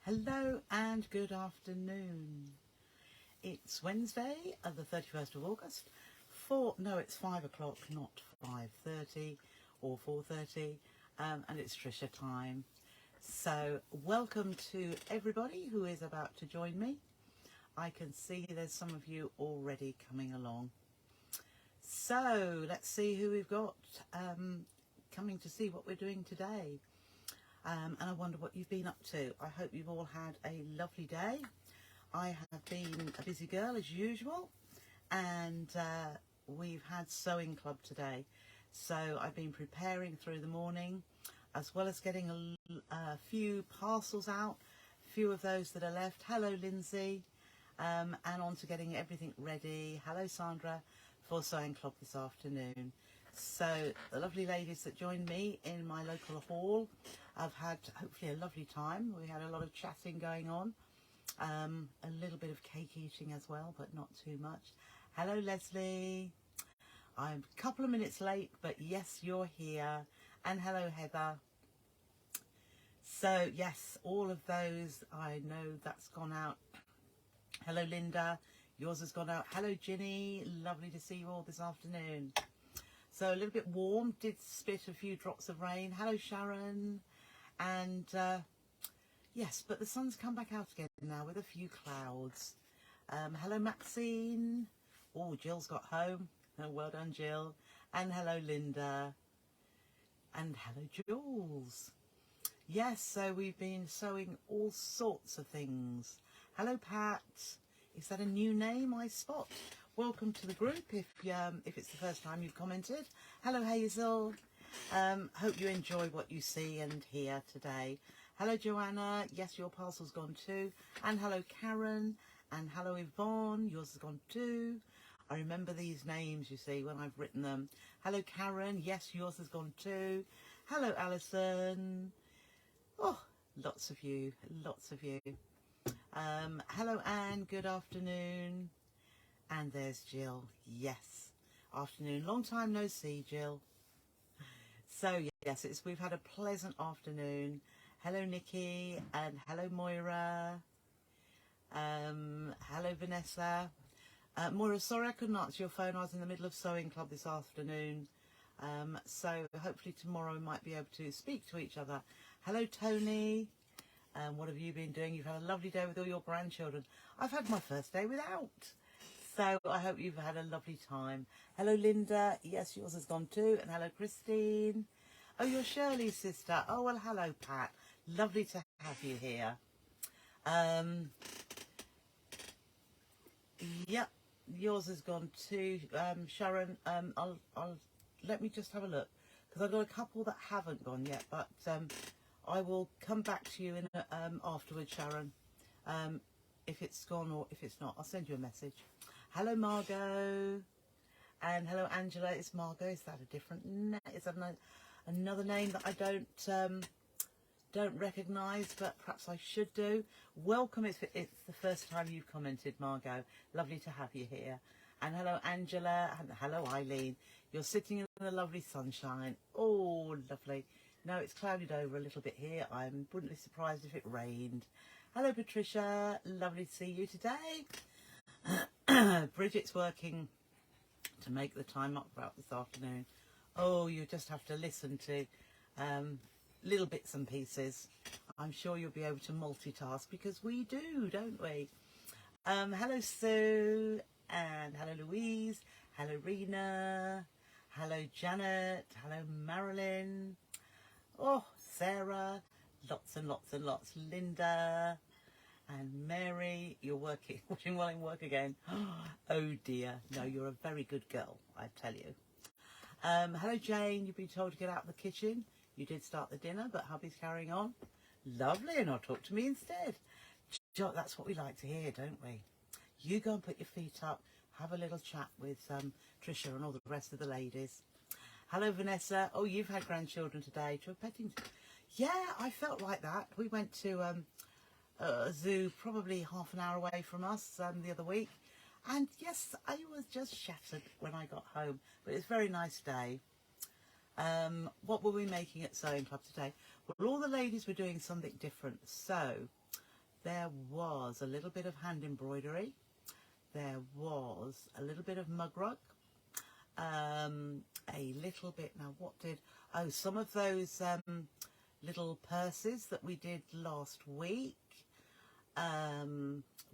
Hello and good afternoon. It's Wednesday, the 31st of August. It's 5 o'clock, not 5:30 or 4:30, and it's Trisha time. So welcome to everybody who is about to join me. I can see there's some of you already coming along. So let's see who we've got coming to see what we're doing today. And I wonder what you've been up to. I hope you've all had a lovely day. I have been a busy girl as usual, and we've had sewing club today. So I've been preparing through the morning, as well as getting a few parcels out, a few of those that are left. Hello, Lindsay, and on to getting everything ready. Hello, Sandra, for sewing club this afternoon. So the lovely ladies that joined me in my local hall, I've had hopefully a lovely time. We had a lot of chatting going on, a little bit of cake eating as well, but not too much. Hello, Leslie. I'm a couple of minutes late, but yes, you're here. And hello, Heather. So yes, all of those, I know that's gone out. Hello, Linda. Yours has gone out. Hello, Ginny. Lovely to see you all this afternoon. So a little bit warm, did spit a few drops of rain. Hello, Sharon. And yes, but the sun's come back out again now with a few clouds. Hello, Maxine. Oh, Jill's got home. Oh, well done, Jill. And hello, Linda. And hello, Jules. Yes, so we've been sewing all sorts of things. Hello, Pat. Is that a new name I spot? Welcome to the group if it's the first time you've commented. Hello, Hazel. Hope you enjoy what you see and hear today. Hello, Joanna. Yes, your parcel's gone too. And hello, Karen. And hello, Yvonne. Yours has gone too. I remember these names, you see, when I've written them. Hello, Karen. Yes, yours has gone too. Hello, Alison. Oh, lots of you. Lots of you. Hello, Anne. Good afternoon. And there's Jill. Yes. Afternoon. Long time no see, Jill. So, yes, we've had a pleasant afternoon. Hello, Nikki. And hello, Moira. Hello, Vanessa. Moira, sorry I couldn't answer your phone. I was in the middle of sewing club this afternoon. So hopefully tomorrow we might be able to speak to each other. Hello, Tony. What have you been doing? You've had a lovely day with all your grandchildren. I've had my first day without. So I hope you've had a lovely time. Hello, Linda. Yes, yours has gone too. And hello, Christine. Oh, you're Shirley's sister. Oh, well, hello, Pat. Lovely to have you here. Yep, yours has gone too. Sharon, I'll let me just have a look, because I've got a couple that haven't gone yet, but I will come back to you in afterwards, Sharon. If it's gone or if it's not, I'll send you a message. Hello, Margot. And hello, Angela. It's Margot. Is that a different name? Is that another name that I don't recognise, but perhaps I should do? Welcome. It's the first time you've commented, Margot. Lovely to have you here. And hello, Angela. And hello, Eileen. You're sitting in the lovely sunshine. Oh, lovely. No, it's clouded over a little bit here. I wouldn't be surprised if it rained. Hello, Patricia. Lovely to see you today. Bridget's working to make the time up for this afternoon. Oh, you just have to listen to little bits and pieces. I'm sure you'll be able to multitask, because we do, don't we? Hello, Sue. And hello, Louise. Hello, Rena. Hello, Janet. Hello, Marilyn. Oh, Sarah. Lots and lots and lots. Linda. And Mary, you're watching while in work again. Oh dear, no, you're a very good girl, I tell you. Hello, Jane. You've been told to get out of the kitchen. You did start the dinner, but hubby's carrying on. Lovely, and I'll talk to me instead. That's what we like to hear, don't we? You go and put your feet up, have a little chat with Trisha and all the rest of the ladies. Hello, Vanessa. Oh, you've had grandchildren today to a petting. Yeah, I felt like that. We went to a zoo probably half an hour away from us the other week, and yes, I was just shattered when I got home, but it's a very nice day. What were we making at Sewing Club today? Well, all the ladies were doing something different. So there was a little bit of hand embroidery. There was a little bit of mug rug. A little bit, now what did, oh, some of those little purses that we did last week.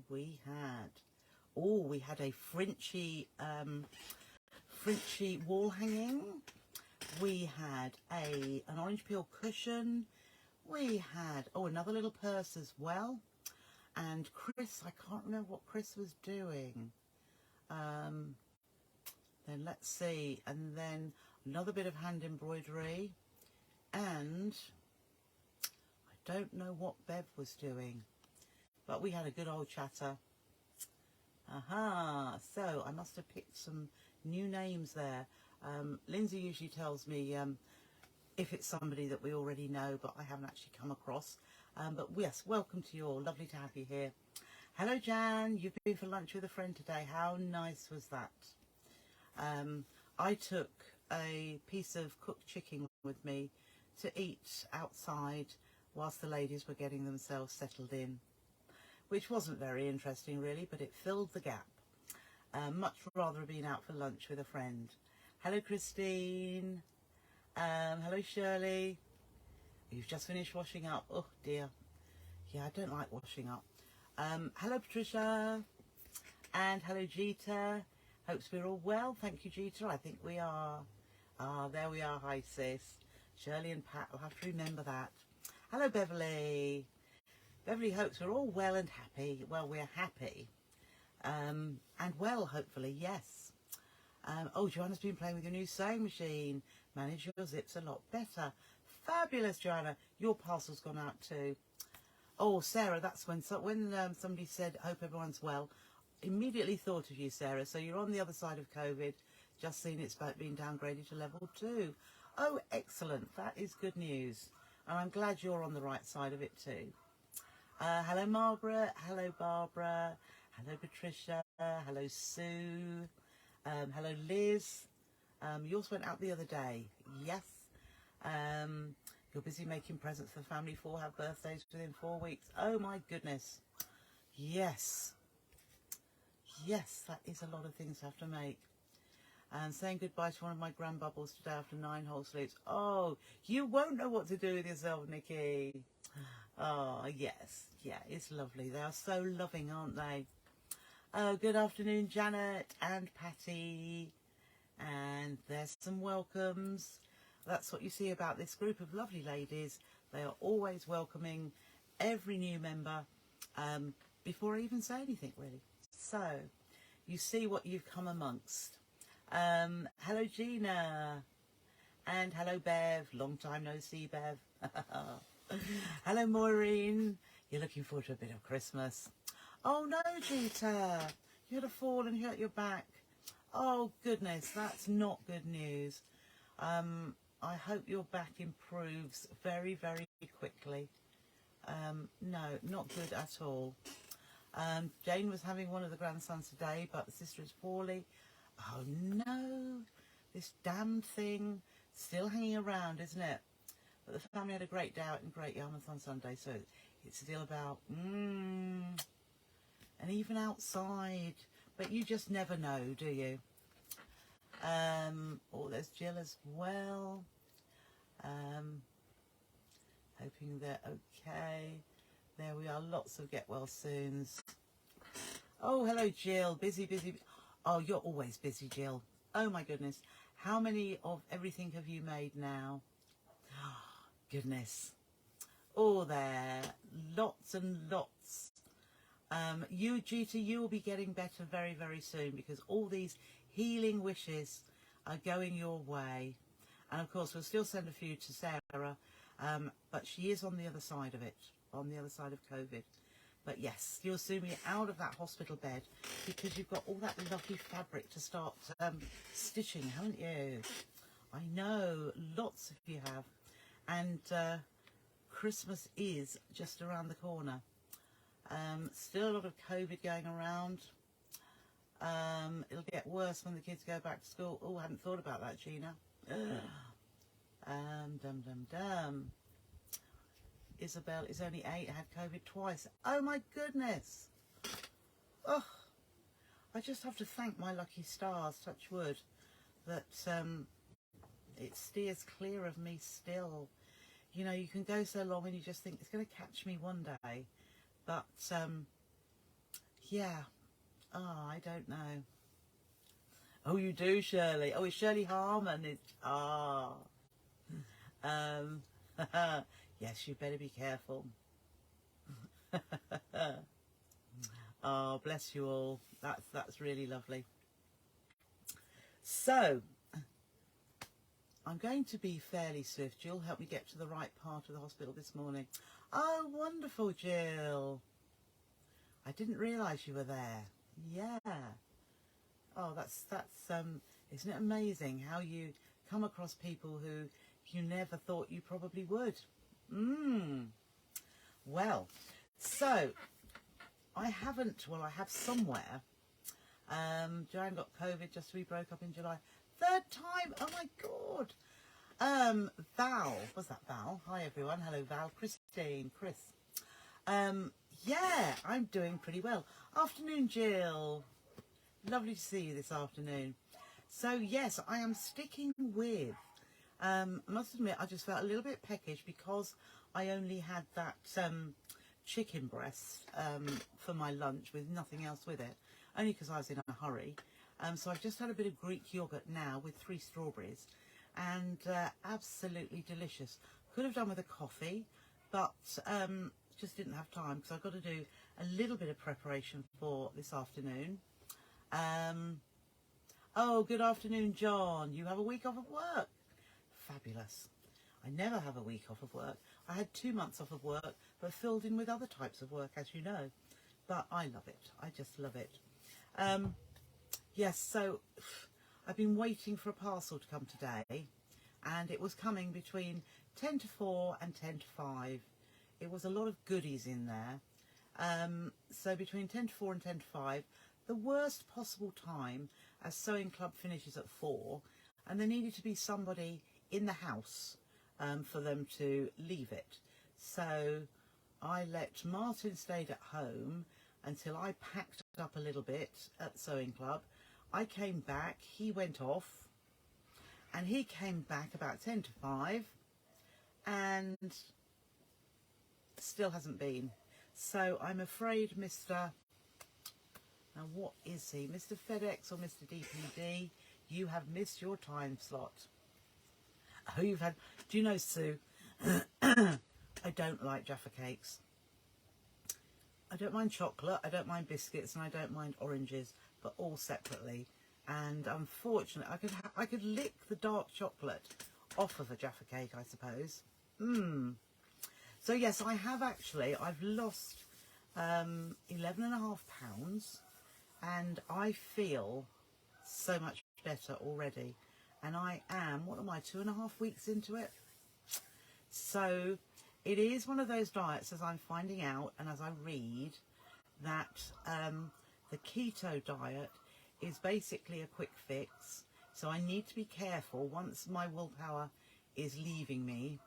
We had a Frenchy wall hanging. We had an orange peel cushion. We had, another little purse as well. And Chris, I can't remember what Chris was doing. Then let's see, and then another bit of hand embroidery, and I don't know what Bev was doing, but we had a good old chatter. So I must have picked some new names there. Lindsay usually tells me if it's somebody that we already know, but I haven't actually come across. But yes, welcome to you all. Lovely to have you here. Hello, Jan. You've been for lunch with a friend today. How nice was that? I took a piece of cooked chicken with me to eat outside whilst the ladies were getting themselves settled in, which wasn't very interesting really, but it filled the gap. Much rather have been out for lunch with a friend. Hello, Christine. Hello, Shirley. You've just finished washing up. Oh dear. Yeah, I don't like washing up. Hello, Patricia. And hello, Jeeta. Hopes we're all well. Thank you, Jeeta. I think we are. There we are. Hi, sis. Shirley and Pat will have to remember that. Hello, Beverly. Beverly hopes we're all well and happy. Well, we're happy. And well, hopefully, yes. Joanna's been playing with your new sewing machine. Manage your zips a lot better. Fabulous, Joanna. Your parcel's gone out too. Oh, Sarah, that's when somebody said, hope everyone's well. Immediately thought of you, Sarah. So you're on the other side of COVID. Just seen it's about being downgraded to level 2. Oh, excellent. That is good news. And I'm glad you're on the right side of it too. Hello, Margaret. Hello, Barbara. Hello, Patricia. Hello, Sue. Hello, Liz. Yours went out the other day. Yes. You're busy making presents for the family. 4 have birthdays within 4 weeks. Oh, my goodness. Yes. Yes, that is a lot of things to have to make. And saying goodbye to one of my grandbubbles today after 9 whole sleeps. Oh, you won't know what to do with yourself, Nikki. Oh, yes. Yeah, it's lovely. They are so loving, aren't they? Oh, good afternoon, Janet and Patty. And there's some welcomes. That's what you see about this group of lovely ladies. They are always welcoming every new member before I even say anything, really. So, you see what you've come amongst. Hello, Gina. And hello, Bev. Long time no see, Bev. Hello, Maureen. You're looking forward to a bit of Christmas. Oh, no, Gita. You had a fall and hurt your back. Oh, goodness. That's not good news. I hope your back improves very, very quickly. No, not good at all. Jane was having one of the grandsons today, but the sister is poorly. Oh no, this damned thing still hanging around, isn't it? But the family had a great day out in Great Yarmouth on Sunday, so it's still about, and even outside. But you just never know, do you? There's Jill as well. Hoping they're okay. There we are, lots of get well soons. Oh, hello, Jill. Busy, busy. Oh, you're always busy, Jill. Oh, my goodness. How many of everything have you made now? Oh, goodness. Oh, there. Lots and lots. You, Gita, you will be getting better very, very soon because all these healing wishes are going your way. And, of course, we'll still send a few to Sarah, but she is on the other side of it, on the other side of COVID. But yes, you'll soon be out of that hospital bed because you've got all that lovely fabric to start stitching, haven't you? I know, lots of you have. And Christmas is just around the corner. Still a lot of COVID going around. It'll get worse when the kids go back to school. Oh, I hadn't thought about that, Gina. Isabel is only 8, had COVID twice. Oh my goodness. Oh, I just have to thank my lucky stars, touch wood, that it steers clear of me still. You know, you can go so long and you just think it's going to catch me one day. But, yeah. Oh, I don't know. Oh, you do, Shirley. Oh, it's Shirley Harmon. Yes, you better be careful. Oh, bless you all. That's really lovely. So, I'm going to be fairly swift. Jill helped me get to the right part of the hospital this morning. Oh, wonderful, Jill. I didn't realise you were there. Yeah. Oh, that's isn't it amazing how you come across people who you never thought you probably would? Well, so I have somewhere. Joanne got COVID just as we broke up in July. 3rd time. Oh my God. Val, was that Val? Hi everyone. Hello Val, Christine, Chris. Yeah, I'm doing pretty well. Afternoon, Jill. Lovely to see you this afternoon. So yes, I am sticking with, I must admit, I just felt a little bit peckish because I only had that chicken breast for my lunch with nothing else with it, only because I was in a hurry. So I've just had a bit of Greek yogurt now with 3 strawberries, and absolutely delicious. Could have done with a coffee, but just didn't have time because I've got to do a little bit of preparation for this afternoon. Oh, good afternoon, John. You have a week off of work. Fabulous. I never have a week off of work. I had 2 months off of work, but filled in with other types of work, as you know. But I love it. I just love it. Yes, so I've been waiting for a parcel to come today, and it was coming between 10 to 4 and 10 to 5. It was a lot of goodies in there. So between 10 to 4 and 10 to 5, the worst possible time, as Sewing Club finishes at 4, and there needed to be somebody in the house for them to leave it. So I let Martin stayed at home until I packed up a little bit at Sewing Club. I came back, he went off, and he came back about 10 to 5, and still hasn't been. So I'm afraid Mr. Now what is he? Mr. FedEx or Mr. DPD? You have missed your time slot. Oh, you've had... Do you know, Sue, I don't like Jaffa cakes. I don't mind chocolate, I don't mind biscuits, and I don't mind oranges, but all separately. And unfortunately, I could lick the dark chocolate off of a Jaffa cake, I suppose. So yes, I've lost 11.5 pounds, and I feel so much better already. And I am, what am I, 2.5 weeks into it? So it is one of those diets, as I'm finding out and as I read, that the keto diet is basically a quick fix. So I need to be careful once my willpower is leaving me.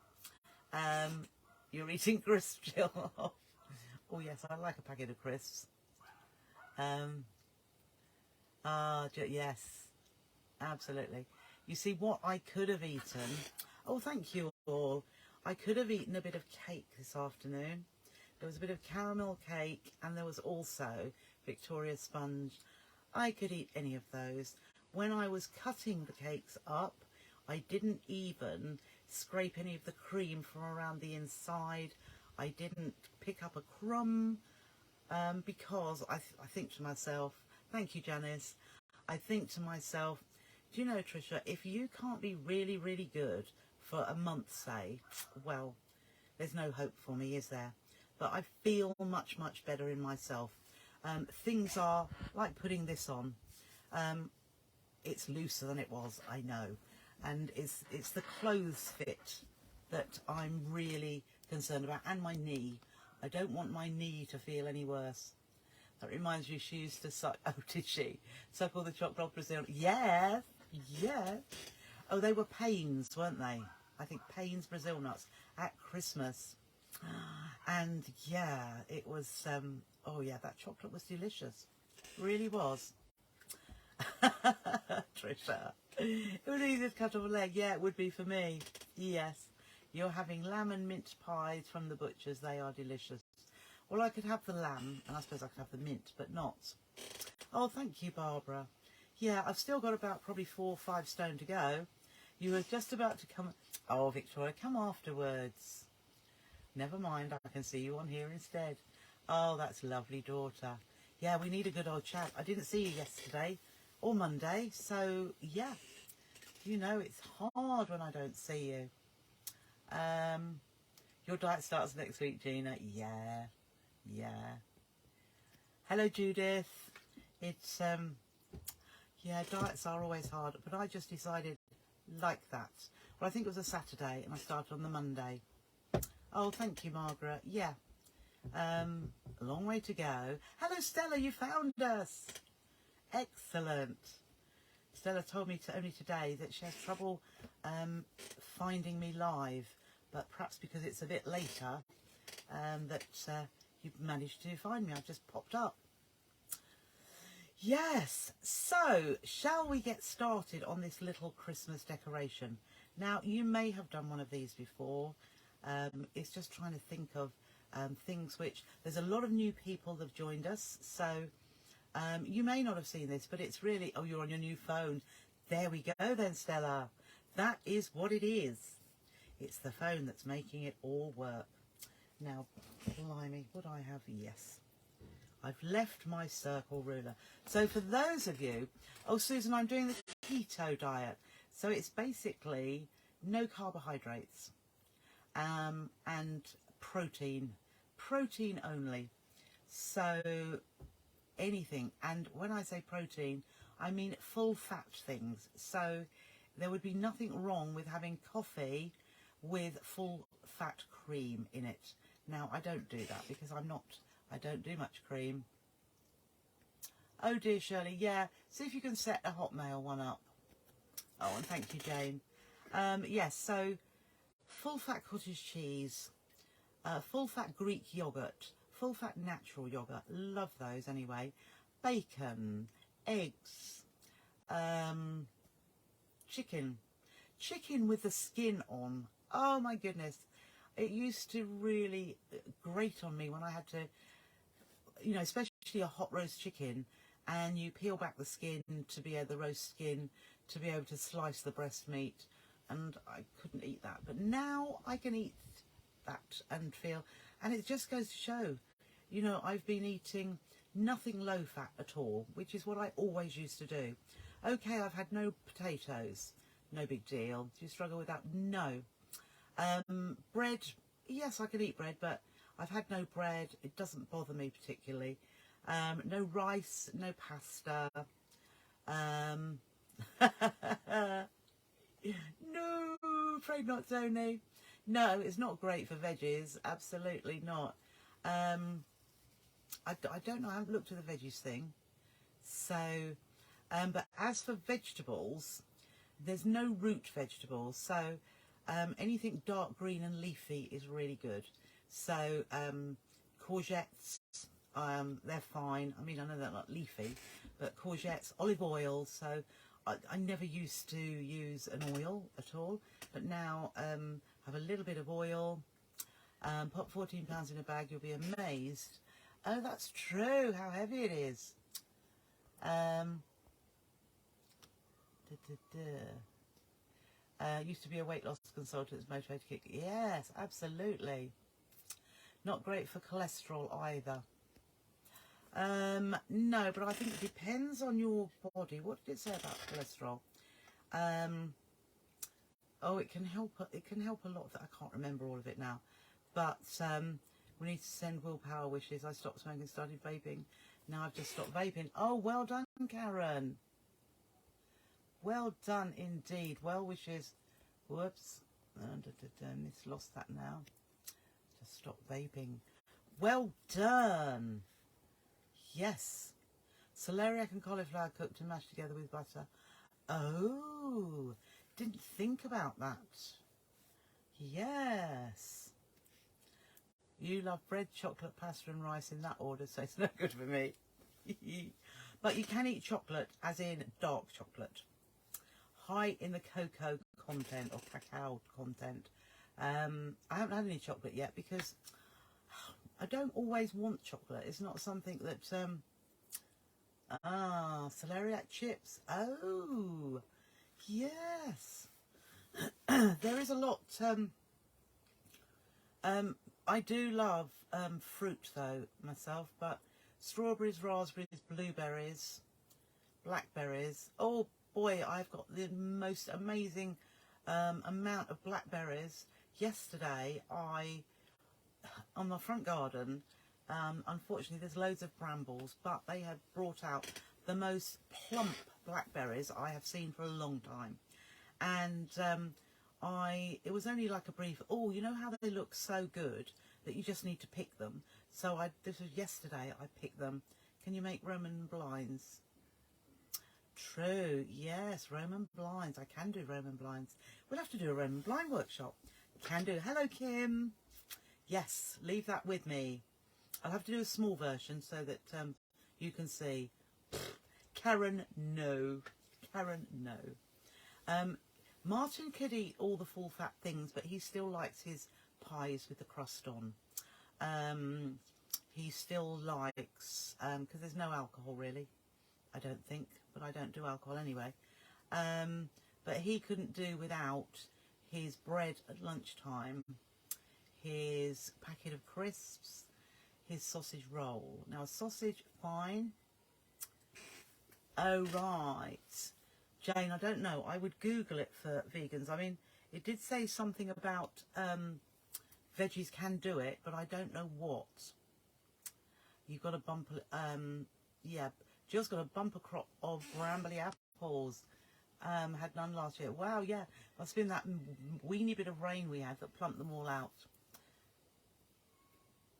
You're eating crisps, Jill. Oh yes, I like a packet of crisps. Yes, absolutely. You see, what I could have eaten... Oh, thank you all. I could have eaten a bit of cake this afternoon. There was a bit of caramel cake, and there was also Victoria sponge. I could eat any of those. When I was cutting the cakes up, I didn't even scrape any of the cream from around the inside. I didn't pick up a crumb because I think to myself, thank you, Janice, I think to myself, do you know, Trisha, if you can't be really, really good for a month, say, well, there's no hope for me, is there? But I feel much, much better in myself. Things are like putting this on. It's looser than it was, I know. And it's the clothes fit that I'm really concerned about, and my knee. I don't want my knee to feel any worse. That reminds me, she used to suck... Oh, did she? Suck all the chocolate Brazil? Yes, yes. Oh, they were Pains, weren't they? I think Pains Brazil nuts at Christmas. And yeah, it was, oh yeah, that chocolate was delicious. Really was. Trisha, it would easy to cut off a leg. Yeah, it would be for me. Yes. You're having lamb and mint pies from the butchers. They are delicious. Well, I could have the lamb, and I suppose I could have the mint, but not. Oh, thank you, Barbara. Yeah, I've still got about probably 4 or 5 stone to go. You were just about to come. Oh, Victoria, come afterwards. Never mind, I can see you on here instead. Oh, that's lovely, daughter. Yeah, we need a good old chat. I didn't see you yesterday or Monday, so yeah, you know, it's hard when I don't see you. Your diet starts next week, Gina. Yeah, yeah. Hello, Judith. It's, yeah, diets are always hard, but I just decided like that. Well, I think it was a Saturday, and I started on the Monday. Oh, thank you, Margaret. Yeah. A long way to go. Hello, Stella, you found us. Excellent. Stella told me only today that she has trouble finding me live, but perhaps because it's a bit later that you've managed to find me. I've just popped up. Yes, so shall we get started on this little Christmas decoration? Now, you may have done one of these before. It's just trying to think of things which, there's a lot of new people that have joined us, so you may not have seen this, but it's really, oh, you're on your new phone. There we go then, Stella. That is what it is. It's the phone that's making it all work. Now, blimey, would I have? Yes. I've left my circle ruler. So for those of you, oh, Susan, I'm doing the keto diet. So it's basically no carbohydrates and protein only. So anything. And when I say protein, I mean full fat things. So there would be nothing wrong with having coffee with full fat cream in it. Now, I don't do that because I don't do much cream. Oh dear, Shirley, yeah. See if you can set a Hotmail one up. Oh, and thank you, Jane. Yes, so full fat cottage cheese, full fat Greek yogurt, full fat natural yogurt. Love those anyway. Bacon, eggs, chicken with the skin on. Oh my goodness. It used to really grate on me when I had to, you know, especially a hot roast chicken, and you peel back the skin to be able, the roast skin, to be able to slice the breast meat, and I couldn't eat that. But now I can eat that and feel, and it just goes to show, you know, I've been eating nothing low fat at all, which is what I always used to do. Okay, I've had no potatoes, no big deal. Do you struggle with that? No. Bread, yes, I can eat bread, but I've had no bread. It doesn't bother me particularly. No rice, no pasta. No, afraid not, Tony. No, it's not great for veggies. Absolutely not. I don't know. I haven't looked at the veggies thing. So, but as for vegetables, there's no root vegetables. So, anything dark green and leafy is really good. So, courgettes, they're fine. I mean, I know they're not leafy, but courgettes, olive oil. So, I never used to use an oil at all, but now have a little bit of oil. Put 14 pounds in a bag. You'll be amazed. Oh, that's true. How heavy it is. Used to be a weight loss consultant, motivated kick. Yes, absolutely. Not great for cholesterol either. No, but I think it depends on your body. What did it say about cholesterol? Oh, it can help. It can help a lot. That I can't remember all of it now. But we need to send willpower wishes. I stopped smoking, started vaping. Now I've just stopped vaping. Oh, well done, Karen. Well done indeed. Well wishes. Whoops. Lost that now. Just stop vaping. Well done. Yes. Celeriac and cauliflower cooked and mashed together with butter. Oh, didn't think about that. Yes. You love bread, chocolate, pasta and rice in that order, so it's no good for me. But you can eat chocolate, as in dark chocolate. High in the cocoa content or cacao content. I haven't had any chocolate yet because I don't always want chocolate. It's not something that... celeriac chips. Oh, yes. There is a lot... I do love fruit, though, myself, but strawberries, raspberries, blueberries, blackberries. Oh, boy, I've got the most amazing amount of blackberries. Yesterday, on my front garden, unfortunately, there's loads of brambles, but they had brought out the most plump blackberries I have seen for a long time. And it was only like a brief, oh, you know how they look so good that you just need to pick them. So this was yesterday, I picked them. Can you make Roman blinds? True, yes, Roman blinds. I can do Roman blinds. We'll have to do a Roman blind workshop. Can do. Hello, Kim. Yes, leave that with me. I'll have to do a small version so that you can see. Karen, no. Karen, no. Martin could eat all the full fat things, but he still likes his pies with the crust on. He still likes, because there's no alcohol really, I don't think, but I don't do alcohol anyway. But he couldn't do without his bread at lunchtime, his packet of crisps, his sausage roll. Now a sausage, fine. Oh, right. Jane, I don't know. I would Google it for vegans. I mean, it did say something about veggies can do it, but I don't know what. You've got a bumper, yeah, Jill's got a bumper crop of brambly apples. Had none last year. Wow, yeah. Must have been that weeny bit of rain we had that plumped them all out.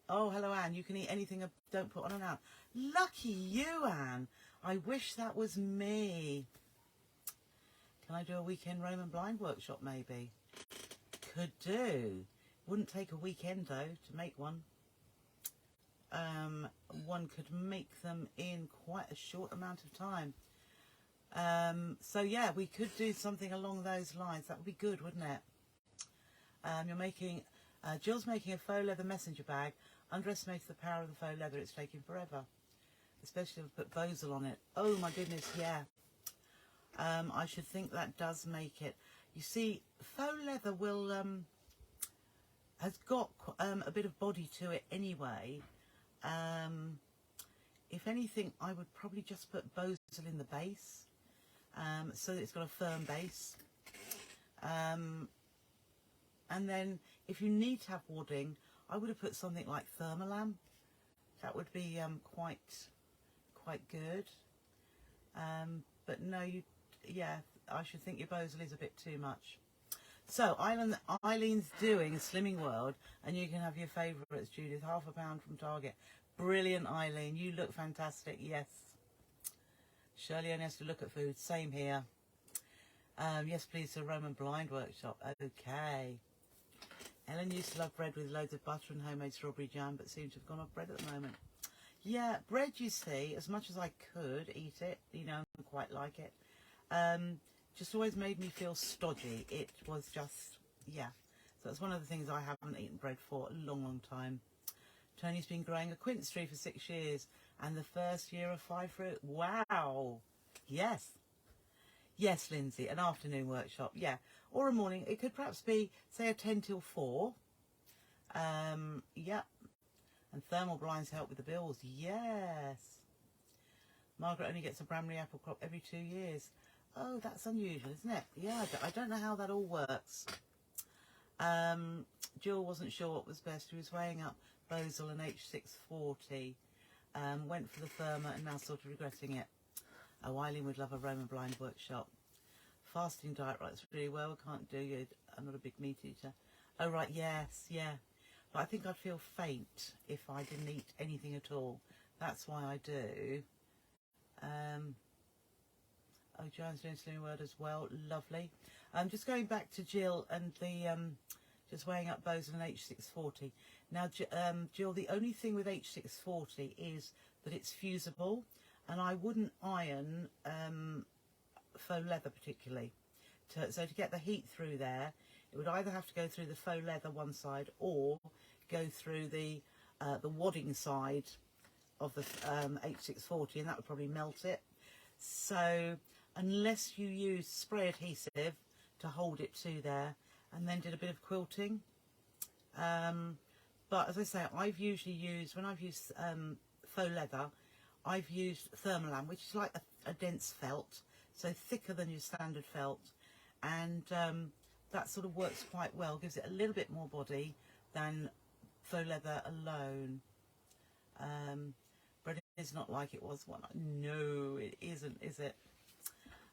Oh, hello, Anne. You can eat anything, don't put on an out. Lucky you, Anne. I wish that was me. Can I do a weekend Roman blind workshop, maybe? Could do. Wouldn't take a weekend, though, to make one. One could make them in quite a short amount of time. So, yeah, we could do something along those lines. That would be good, wouldn't it? You're making... Jill's making a faux leather messenger bag. Underestimated the power of the faux leather. It's taking forever. Especially if I put Bosel on it. Oh, my goodness, yeah. I should think that does make it. You see, faux leather will has got a bit of body to it anyway. If anything, I would probably just put Bosel in the base, so that it's got a firm base. And then, if you need to have wadding, I would have put something like Thermolam. That would be quite good. But no, yeah, I should think your Bosel is a bit too much. So, Eileen's doing a Slimming World, and you can have your favourites, Judith. £half a pound from Target. Brilliant, Eileen. You look fantastic, yes. Shirley only has to look at food. Same here. Yes, please, a Roman blind workshop. Okay. Ellen used to love bread with loads of butter and homemade strawberry jam, but seems to have gone off bread at the moment. Yeah, bread, you see, as much as I could eat it, you know, I quite like it. Just always made me feel stodgy. It was just, yeah. So that's one of the things I haven't eaten bread for a long, long time. Tony's been growing a quince tree for 6 years, and the first year of 5 fruit. Wow. Yes. Yes, Lindsay, an afternoon workshop, yeah. Or a morning. It could perhaps be, say, a 10 till 4. Yeah. And thermal blinds help with the bills. Yes. Margaret only gets a Bramley apple crop every 2 years. Oh, that's unusual, isn't it? Yeah, I don't know how that all works. Jill wasn't sure what was best. She was weighing up Bosel and H640. Went for the Therma and now sort of regretting it. Oh, Eileen would love a Roman blind workshop. Fasting diet writes really well. I can't do it. I'm not a big meat eater. Oh, right, yes, yeah. But I think I'd feel faint if I didn't eat anything at all. That's why I do. Oh, Joanne's doing Slimming World as well. Lovely. Just going back to Jill and the just weighing up bows of an H640. Now, Jill, the only thing with H640 is that it's fusible, and I wouldn't iron faux leather particularly. So to get the heat through there, it would either have to go through the faux leather one side or go through the wadding side of the H640, and that would probably melt it. So unless you use spray adhesive to hold it to there and then did a bit of quilting, but as I say, I've usually used, when I've used faux leather, I've used thermolam, which is like a dense felt, so thicker than your standard felt, and that sort of works quite well, gives it a little bit more body than faux leather alone. But it is not like it was one. No, it isn't, is it?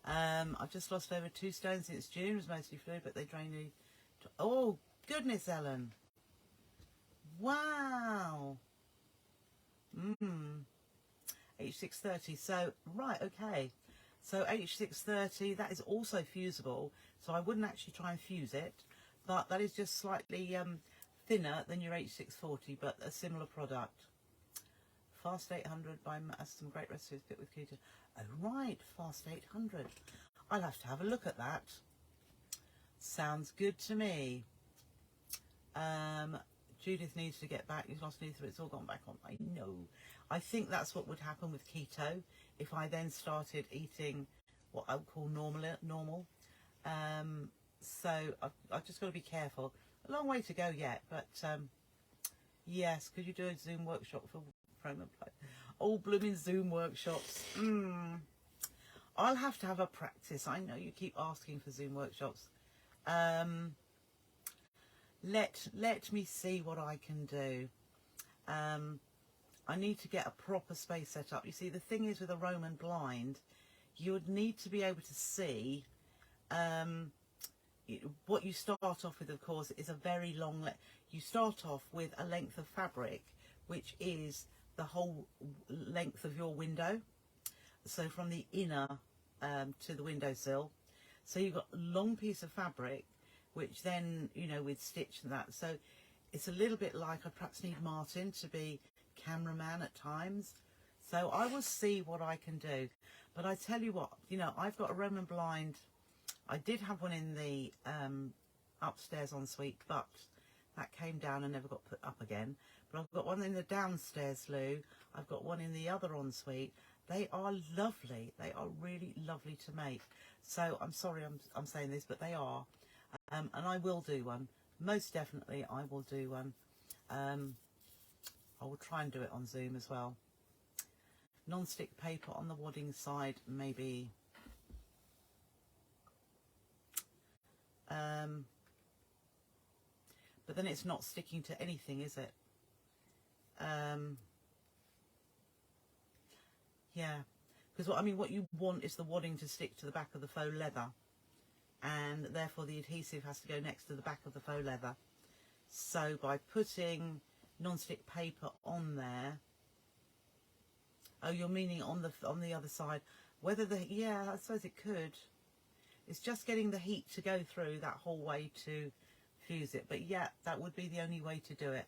I've just lost over 2 stones since June. It was mostly fluid, but they drained me. Oh, goodness, Ellen. Wow. H630. So, right, okay. So H630, that is also fusible. So I wouldn't actually try and fuse it, but that is just slightly thinner than your H640, but a similar product. Fast 800 by some great recipes fit with keto. Oh right, Fast 800. I'll have to have a look at that. Sounds good to me. Judith needs to get back. You've lost neither, it's all gone back on. I know. I think that's what would happen with keto if I then started eating what I would call normal. So I've just got to be careful. A long way to go yet, but yes, could you do a Zoom workshop for promo play? Oh, blooming Zoom workshops. I'll have to have a practice. I know you keep asking for Zoom workshops. Let me see what I can do. I need to get a proper space set up. You see, the thing is with a Roman blind, you would need to be able to see what you start off with, of course, is a very long you start off with a length of fabric which is the whole length of your window, so from the inner to the windowsill. So you've got a long piece of fabric which then, you know, with stitch and that, so it's a little bit like I perhaps need Martin to be cameraman at times. So I will see what I can do. But I tell you what, you know, I've got a Roman blind. I did have one in the upstairs ensuite, but that came down and never got put up again. But I've got one in the downstairs loo. I've got one in the other ensuite. They are lovely. They are really lovely to make. So I'm sorry I'm saying this, but they are. And I will do one. Most definitely I will do one. I will try and do it on Zoom as well. Non-stick paper on the wadding side, maybe. But then it's not sticking to anything, is it? Yeah, because what you want is the wadding to stick to the back of the faux leather, and therefore the adhesive has to go next to the back of the faux leather. So by putting non-stick paper on there, oh, you're meaning on the other side, whether yeah, I suppose it could. It's just getting the heat to go through that whole way to fuse it. But yeah, that would be the only way to do it.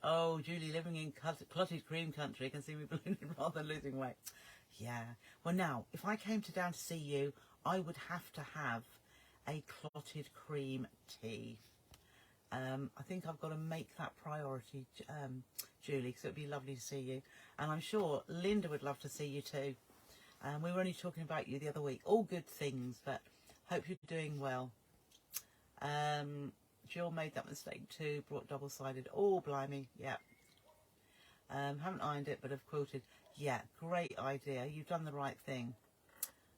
Oh, Julie, living in clotted cream country, can see me ballooning rather than losing weight. Yeah. Well, now, if I came down to see you, I would have to have a clotted cream tea. I think I've got to make that priority, Julie, because it would be lovely to see you. And I'm sure Linda would love to see you too. We were only talking about you the other week. All good things, but hope you're doing well. Jill made that mistake too, brought double-sided. Oh, blimey, yeah. Haven't ironed it, but have quilted. Yeah, great idea. You've done the right thing.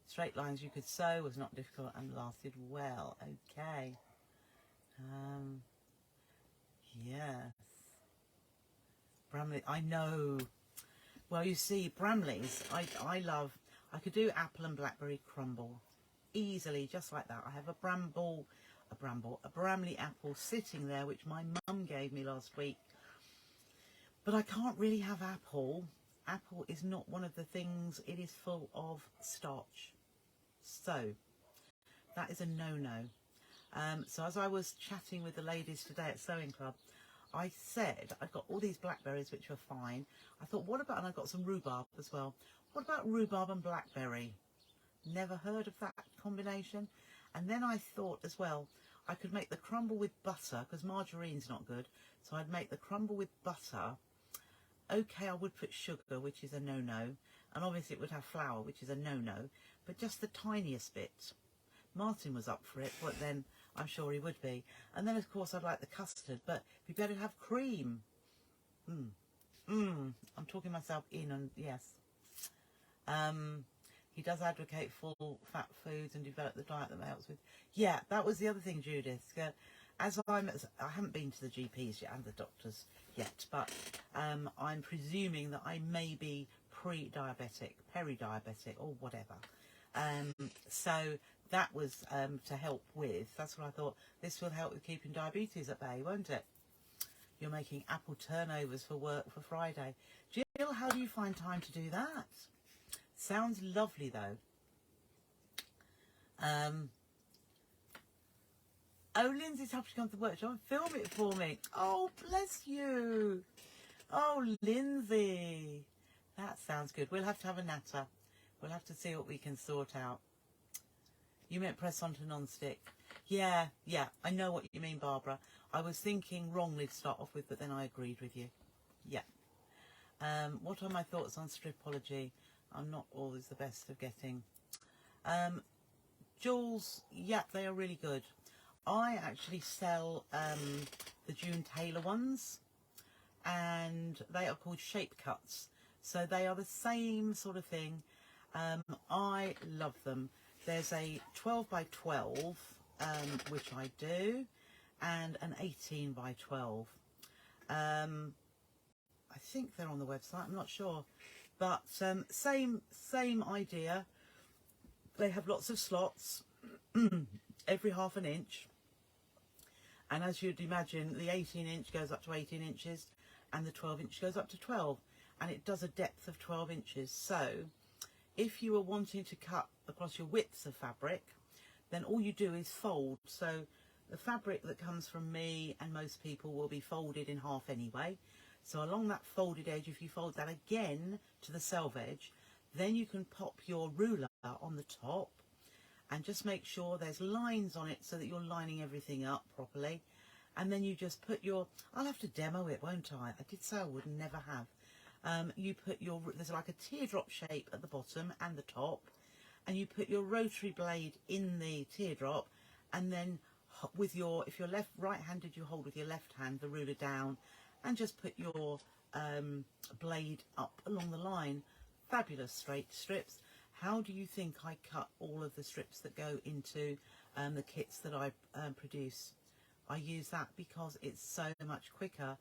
Straight lines you could sew, was not difficult and lasted well. Okay. Yes. Bramley, I know. Well, you see, Bramley's, I love, I could do apple and blackberry crumble. Easily, just like that. I have a Bramley apple sitting there, which my mum gave me last week. But I can't really have apple. Apple is not one of the things, it is full of starch. So, that is a no-no. So as I was chatting with the ladies today at Sewing Club, I said I've got all these blackberries which were fine. I thought, what about, and I got some rhubarb as well. What about rhubarb and blackberry? Never heard of that combination. And then I thought as well, I could make the crumble with butter, because margarine's not good. So I'd make the crumble with butter. Okay, I would put sugar, which is a no-no. And obviously it would have flour, which is a no-no. But just the tiniest bit. Martin was up for it, but then I'm sure he would be. And then, of course, I'd like the custard, but it'd be better to have cream. I'm talking myself in, and yes. He does advocate full fat foods and develop the diet that helps with. Yeah, that was the other thing, Judith. I haven't been to the GPs yet and the doctors yet, but I'm presuming that I may be pre-diabetic, peri-diabetic, or whatever. So that was to help with. That's what I thought. This will help with keeping diabetes at bay, won't it? You're making apple turnovers for work for Friday. Jill, how do you find time to do that? Sounds lovely, though. Oh, Lindsay's happy to come to the workshop and film it for me. Oh, bless you. Oh, Lindsay. That sounds good. We'll have to have a natter. We'll have to see what we can sort out. You meant press onto non-stick. Yeah, I know what you mean, Barbara. I was thinking wrongly to start off with, but then I agreed with you. Yeah. What are my thoughts on stripology? I'm not always the best of getting. Jewels, yeah, they are really good. I actually sell the June Taylor ones, and they are called shape cuts. So they are the same sort of thing. I love them. There's a 12 by 12, which I do, and an 18 by 12. I think they're on the website, I'm not sure. But same idea. They have lots of slots, every half an inch. And as you'd imagine, the 18 inch goes up to 18 inches and the 12 inch goes up to 12. And it does a depth of 12 inches. So if you are wanting to cut across your widths of fabric, then all you do is fold. So the fabric that comes from me and most people will be folded in half anyway. So along that folded edge, if you fold that again to the selve edge, then you can pop your ruler on the top and just make sure there's lines on it so that you're lining everything up properly. And then you just put your, I'll have to demo it, won't I? I did say I would, never have. You put your, there's like a teardrop shape at the bottom and the top, and you put your rotary blade in the teardrop, and then with your, if you're right-handed, you hold with your left hand the ruler down, and just put your blade up along the line. Fabulous straight strips. How do you think I cut all of the strips that go into the kits that I produce? I use that because it's so much quicker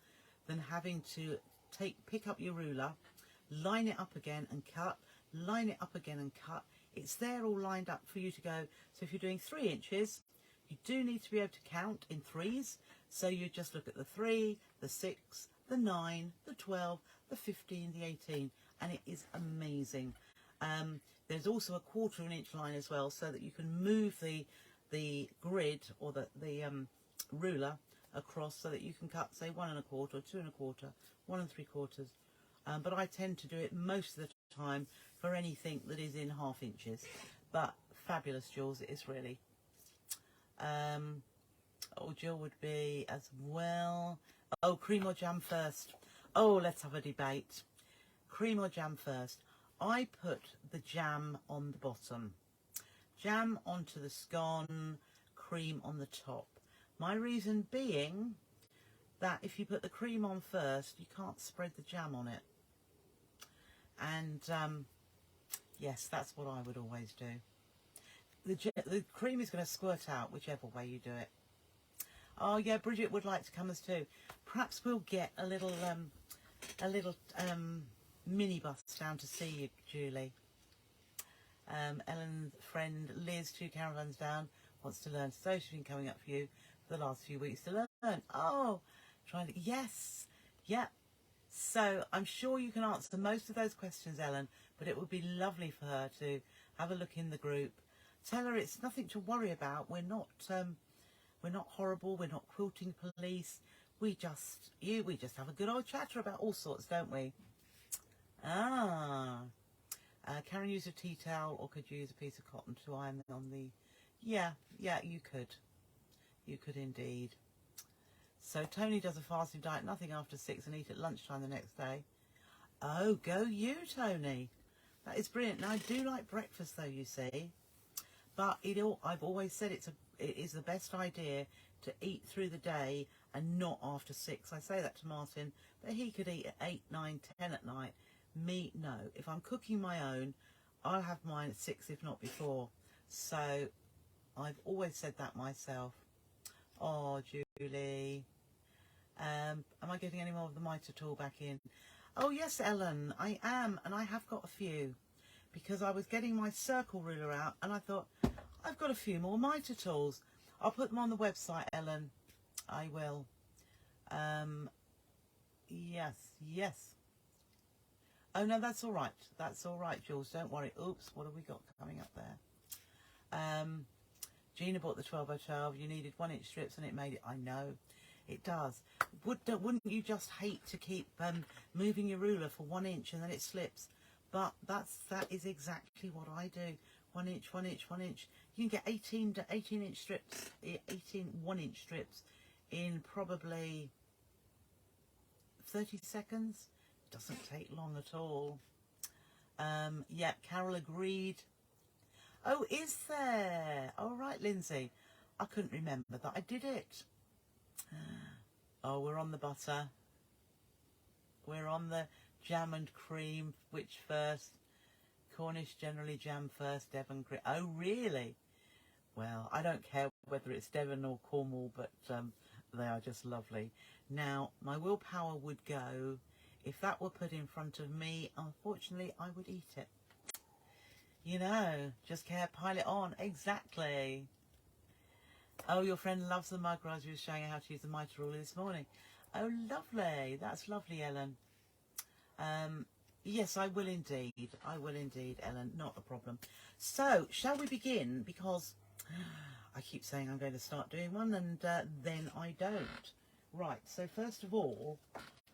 than having to pick up your ruler, line it up again and cut, line it up again and cut. It's there all lined up for you to go. So if you're doing 3 inches, you do need to be able to count in threes. So you just look at the 3, the 6, the 9, the 12, the 15, the 18, and it is amazing. There's also a 1/4 inch line as well, so that you can move the grid or the ruler across, so that you can cut, say, 1 1/4, 2 1/4, 1 3/4. But I tend to do it most of the time for anything that is in ½ inches. But fabulous, Jules, it is really. Oh, Jill would be as well. Oh, cream or jam first? Oh, let's have a debate. Cream or jam first? I put the jam on the bottom. Jam onto the scone, cream on the top. My reason being that if you put the cream on first, you can't spread the jam on it. And yes, that's what I would always do. The cream is going to squirt out whichever way you do it. Oh yeah, Bridget would like to come as too. Perhaps we'll get a little minibus down to see you, Julie. Ellen's friend Liz, 2 caravans down, wants to learn. So she's been coming up for you for the last few weeks to learn. Oh, trying to, yes, yeah. So I'm sure you can answer most of those questions, Ellen, but it would be lovely for her to have a look in the group. Tell her it's nothing to worry about. We're not, We're not horrible. We're not quilting police. We just have a good old chatter about all sorts, don't we? Karen used a tea towel, or could you use a piece of cotton to iron on the... Yeah, you could indeed. So Tony does a fasting diet, nothing after 6, and eat at lunchtime the next day. Oh, go you, Tony. That is brilliant. Now, I do like breakfast, though, you see. But I've always said it is the best idea to eat through the day and not after 6. I say that to Martin, but he could eat at 8, 9, 10 at night. Me, no. If I'm cooking my own, I'll have mine at 6, if not before. So I've always said that myself. Oh, Julie. Am I getting any more of the mitre tool back in? Oh, yes, Ellen, I am. And I have got a few. Because I was getting my circle ruler out and I thought, I've got a few more mitre tools. I'll put them on the website, Ellen. I will. Yes. Oh, no, that's all right. That's all right, Jules. Don't worry. Oops, what have we got coming up there? Gina bought the 12x12. You needed 1-inch strips and it made it. I know. It does. Wouldn't you just hate to keep moving your ruler for 1 inch and then it slips? But that is exactly what I do. 1 inch, 1 inch, 1 inch. You can get 18-inch strips, 18 1-inch strips in probably 30 seconds. Doesn't take long at all. Yeah, Carol agreed. Oh, is there? All right, Lindsay. I couldn't remember that I did it. Oh, we're on the butter. We're on the jam and cream. Which first? Cornish generally jam first, Devon cream. Oh, really? Well, I don't care whether it's Devon or Cornwall, but they are just lovely. Now, my willpower would go, if that were put in front of me, unfortunately, I would eat it. You know, just pile it on. Exactly. Oh, your friend loves the mug. Rosie was showing her how to use the mitre ruler this morning. Oh, lovely. That's lovely, Ellen. Yes, I will indeed. I will indeed, Ellen. Not a problem. So, shall we begin? Because I keep saying I'm going to start doing one, and then I don't. Right, so first of all,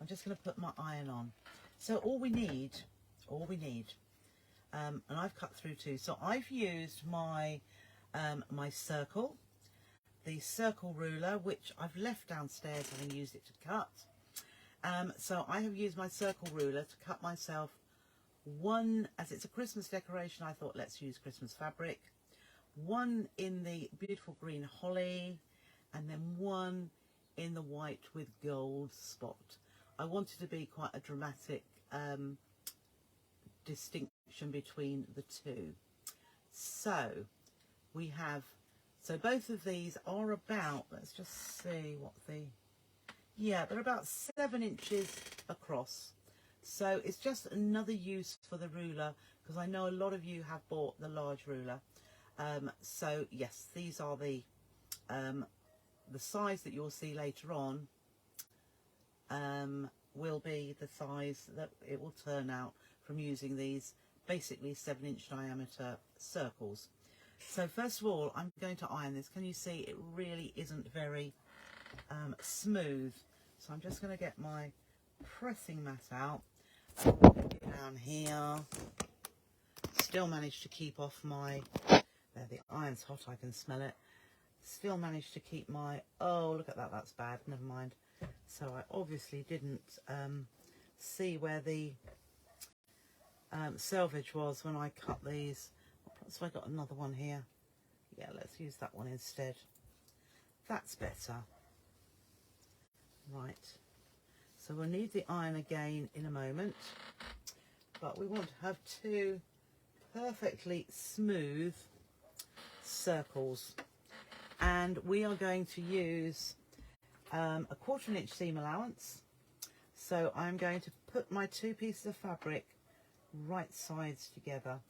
I'm just going to put my iron on. So all we need, and I've cut through two. So I've used my my circle, the circle ruler, which I've left downstairs having used it to cut. So I have used my circle ruler to cut myself one, as it's a Christmas decoration, I thought let's use Christmas fabric, one in the beautiful green holly, and then one in the white with gold spot. I wanted to be quite a dramatic distinction between the two. So we have, so both of these are about, let's just see what the, yeah, they're about 7 inches across. So it's just another use for the ruler, because I know a lot of you have bought the large ruler. So yes, these are the size that you'll see later on will be the size that it will turn out from using these basically 7-inch diameter circles. So first of all, I'm going to iron this. Can you see it really isn't very smooth? So I'm just going to get my pressing mat out. Down here. Still managed to keep off my, there, the iron's hot, I can smell it. Still managed to keep my, oh, look at that, that's bad, never mind. So I obviously didn't see where the selvage was when I cut these. So I got another one here. Yeah, let's use that one instead. That's better. Right. So we'll need the iron again in a moment. But we want to have two perfectly smooth circles. And we are going to use a 1/4 inch seam allowance. So I'm going to put my two pieces of fabric right sides together.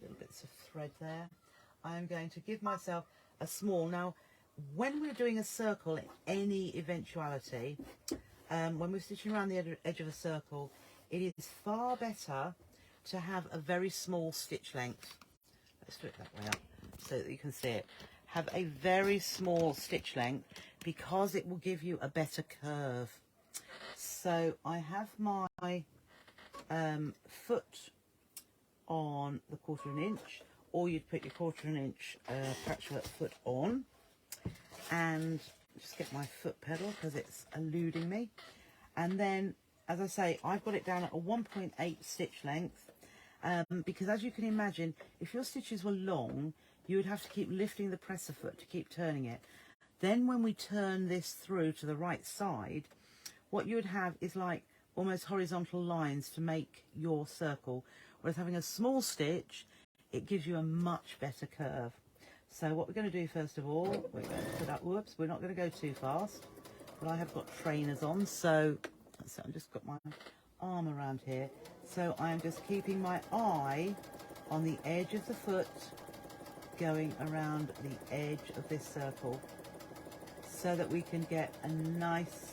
Little bits of thread there. I'm going to give myself a small, now when we're doing a circle in any eventuality, when we're stitching around the edge of a circle, it is far better to have a very small stitch length. Let's do it that way up so that you can see it. have a very small stitch length because it will give you a better curve. So I have my foot on the 1/4 inch, or you'd put your 1/4 inch patchwork foot on, and just get my foot pedal because it's eluding me. And then, as I say, I've got it down at a 1.8 stitch length, because as you can imagine, if your stitches were long, you would have to keep lifting the presser foot to keep turning it. Then when we turn this through to the right side, what you would have is like almost horizontal lines to make your circle, whereas having a small stitch, it gives you a much better curve. So what we're going to do first of all, we're going to put up, whoops, we're not going to go too fast, but I have got trainers on, so I've just got my arm around here. So I'm just keeping my eye on the edge of the foot, going around the edge of this circle, so that we can get a nice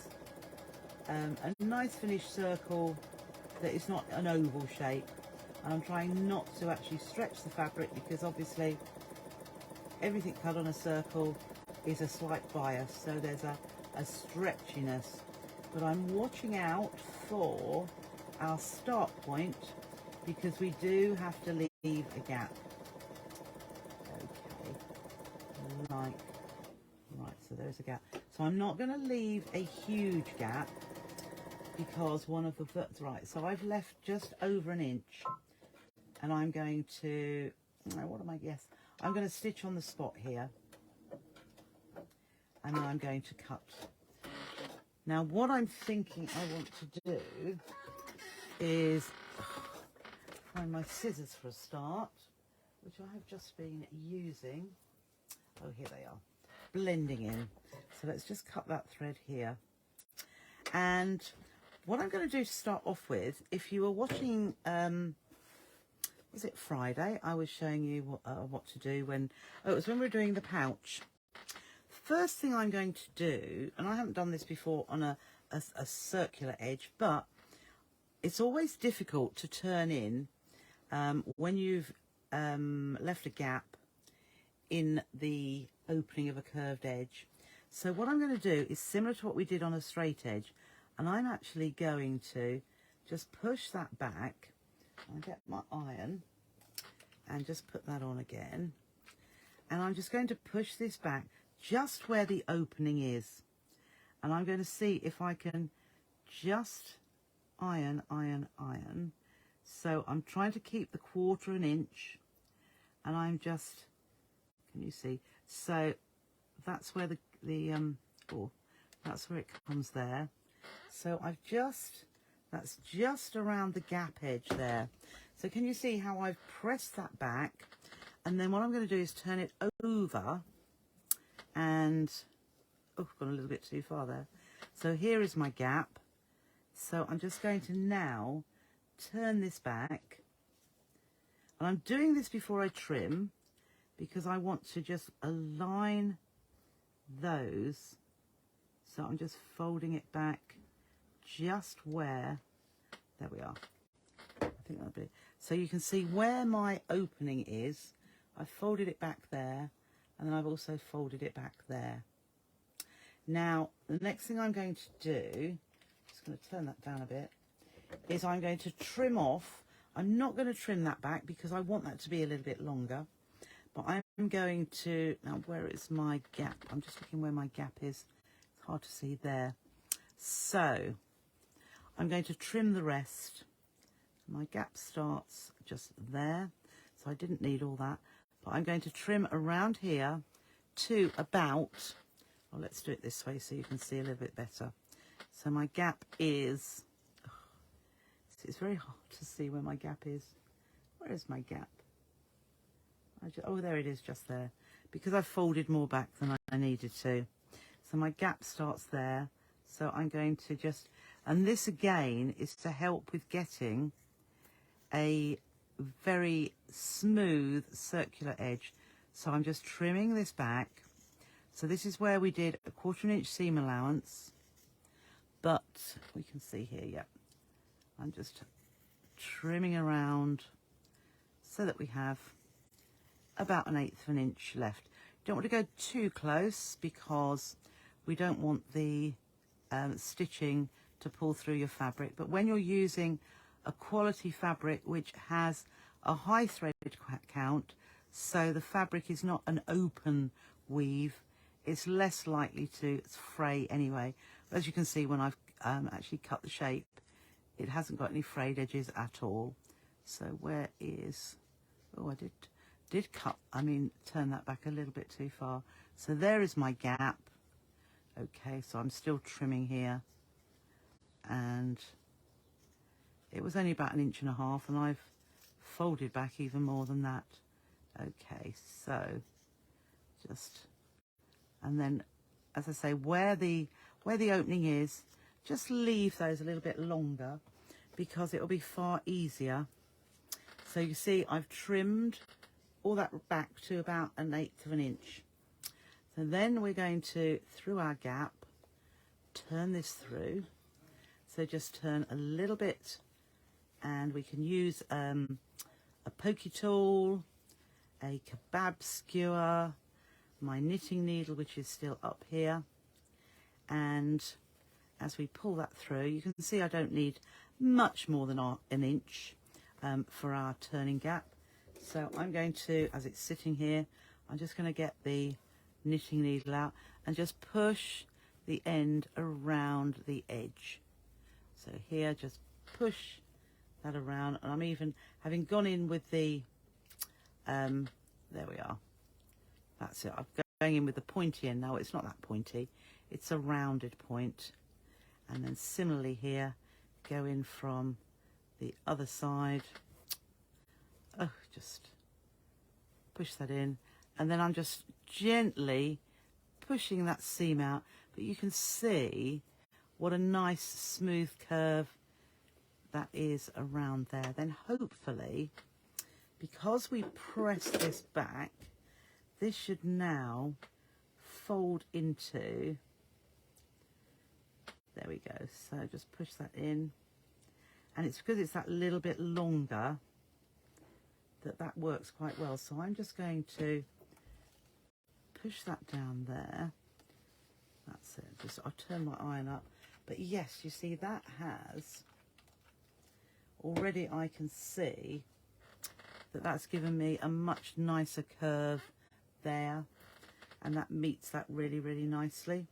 finished circle that is not an oval shape. And I'm trying not to actually stretch the fabric, because obviously everything cut on a circle is a slight bias, so there's a stretchiness. But I'm watching out for our start point, because we do have to leave a gap. Okay, right, so there's a gap. So I'm not going to leave a huge gap, because one of the foot's right. So I've left just over an inch, and I'm going to, I'm going to stitch on the spot here, and then I'm going to cut. Now what I'm thinking I want to do is find my scissors for a start, which I have just been using. Oh, here they are, blending in. So let's just cut that thread here. And what I'm going to do to start off with, if you were watching, was it Friday? I was showing you what to do when, it was when we were doing the pouch. First thing I'm going to do, and I haven't done this before on a circular edge, but it's always difficult to turn in when you've left a gap in the opening of a curved edge. So what I'm going to do is similar to what we did on a straight edge, and I'm actually going to just push that back. I'll get my iron and just put that on again, and I'm just going to push this back just where the opening is, and I'm going to see if I can just iron. So I'm trying to keep the 1/4 inch, and I'm just, can you see? So that's where that's where it comes there. So I've just, that's just around the gap edge there. So can you see how I've pressed that back? And then what I'm going to do is turn it over, and gone a little bit too far there. So here is my gap. So I'm just going to now turn this back, and I'm doing this before I trim, because I want to just align those. So I'm just folding it back just where, there we are. I think that'll be, so you can see where my opening is. I've folded it back there, and then I've also folded it back there. Now the next thing I'm going to do, just going to turn that down a bit, is I'm going to trim off. I'm not going to trim that back because I want that to be a little bit longer, but I'm going to, now where is my gap? I'm just looking where my gap is. It's hard to see there. So I'm going to trim the rest. My gap starts just there, so I didn't need all that, but I'm going to trim around here to about, well, let's do it this way so you can see a little bit better. So my gap is, it's very hard to see where my gap is. Where is my gap? Oh, there it is, just there, because I've folded more back than I needed to. So my gap starts there. So I'm going to just, and this again is to help with getting a very smooth circular edge. So I'm just trimming this back. So this is where we did a 1/4 inch seam allowance, but we can see here, yeah, I'm just trimming around so that we have about 1/8 of an inch left. Don't want to go too close because we don't want the stitching to pull through your fabric. But when you're using a quality fabric which has a high thread count, so the fabric is not an open weave, it's less likely to fray anyway. As you can see, when I've actually cut the shape, it hasn't got any frayed edges at all. So where is, oh, I did cut, turn that back a little bit too far. So there is my gap. Okay, so I'm still trimming here, and it was only about 1.5 inches, and I've folded back even more than that. Okay, so just, and then, as I say, where the opening is, just leave those a little bit longer because it will be far easier. So you see, I've trimmed all that back to about 1/8 of an inch. So then we're going to, through our gap, turn this through. So just turn a little bit, and we can use a pokey tool, a kebab skewer, my knitting needle, which is still up here. And as we pull that through, you can see I don't need much more than 1 inch for our turning gap. So I'm going to, as it's sitting here, I'm just going to get the knitting needle out and just push the end around the edge. So here, just push that around, and I'm even having gone in with the there we are, that's it. I'm going in with the pointy end now. It's not that pointy, it's a rounded point. And then similarly here, go in from the other side. Oh, just push that in, and then I'm just gently pushing that seam out, but you can see what a nice smooth curve that is around there. Then hopefully, because we press this back, this should now fold into, there we go. So just push that in, and it's because it's that little bit longer that works quite well. So I'm just going to push that down there. That's it. Just, I'll turn my iron up. But yes, you see that has already, I can see that that's given me a much nicer curve there, and that meets that really, really nicely.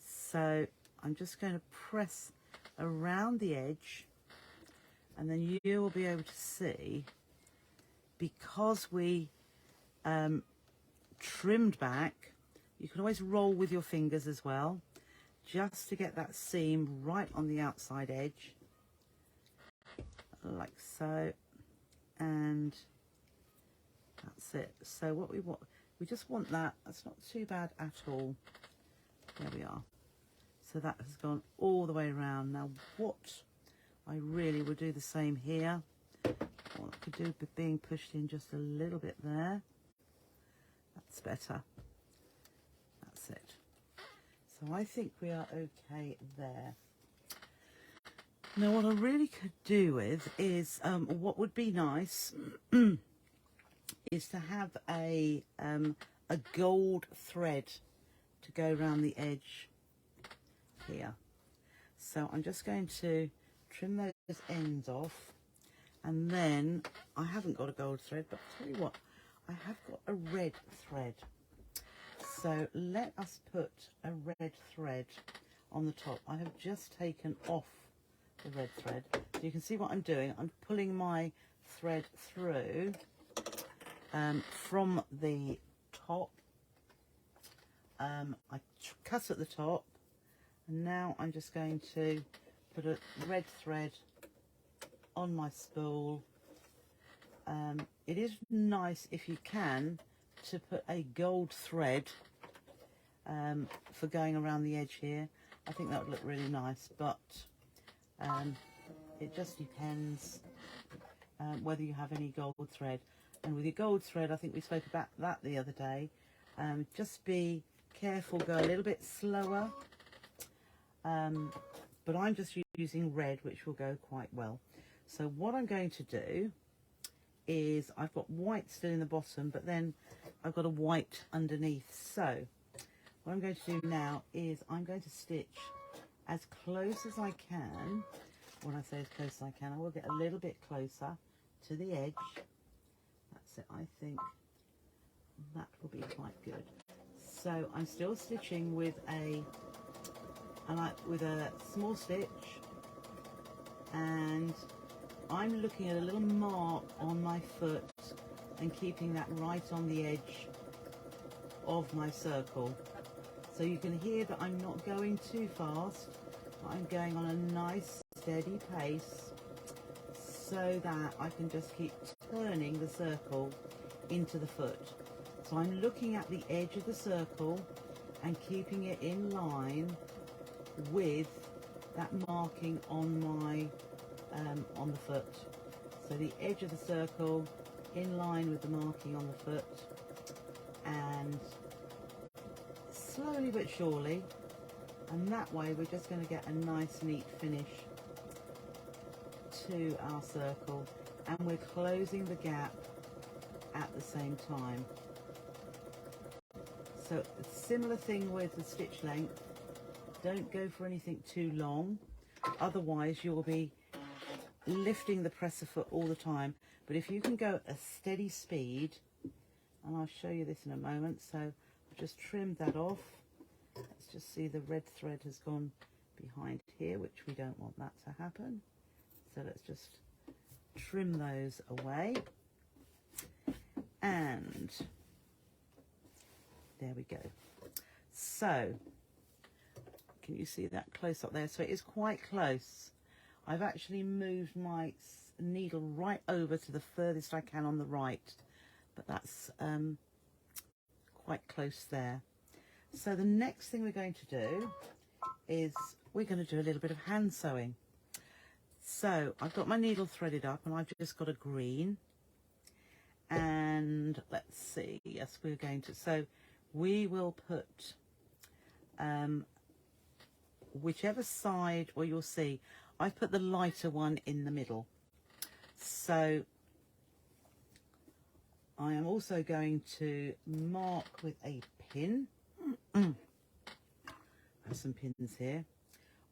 So I'm just going to press around the edge, and then you will be able to see, because we trimmed back, you can always roll with your fingers as well, just to get that seam right on the outside edge, like so, and that's it. So what we want, we just want that, that's not too bad at all. There we are. So that has gone all the way around. Now what I really would do the same here. What I could do with being pushed in just a little bit there. That's better. That's it. So I think we are okay there. Now what I really could do with is, what would be nice is to have a gold thread to go around the edge here. So I'm just going to trim those ends off, and then I haven't got a gold thread, but I'll tell you what, I have got a red thread. So let us put a red thread on the top. I have just taken off the red thread. So you can see what I'm doing. I'm pulling my thread through from the top. I cut at the top, and now I'm just going to put a red thread on my spool. It is nice if you can to put a gold thread for going around the edge here. I think that would look really nice, but it just depends whether you have any gold thread. And with your gold thread, I think we spoke about that the other day, just be careful, go a little bit slower, but I'm just using red, which will go quite well. So what I'm going to do is I've got white still in the bottom, but then I've got a white underneath. So what I'm going to do now is I'm going to stitch as close as I can. When I say as close as I can, I will get a little bit closer to the edge. That's it. I think that will be quite good. So I'm still stitching with a small stitch, and I'm looking at a little mark on my foot and keeping that right on the edge of my circle. So you can hear that I'm not going too fast, but I'm going on a nice steady pace so that I can just keep turning the circle into the foot. So I'm looking at the edge of the circle and keeping it in line with that marking on my on the foot. So the edge of the circle in line with the marking on the foot, and slowly but surely, and that way we're just going to get a nice neat finish to our circle, and we're closing the gap at the same time. So similar thing with the stitch length, don't go for anything too long, otherwise you'll be lifting the presser foot all the time. But if you can go at a steady speed, and I'll show you this in a moment, so I've just trimmed that off. Let's just see the red thread has gone behind here, which we don't want that to happen. So let's just trim those away, and there we go. So can you see that close up there? So it is quite close. I've actually moved my needle right over to the furthest I can on the right, but that's quite close there. So the next thing we're going to do is we're going to do a little bit of hand sewing. So I've got my needle threaded up, and I've just got a green, and let's see, yes, we're going to, so we will put whichever side, well, you'll see I've put the lighter one in the middle. So I am also going to mark with a pin. I have some pins here,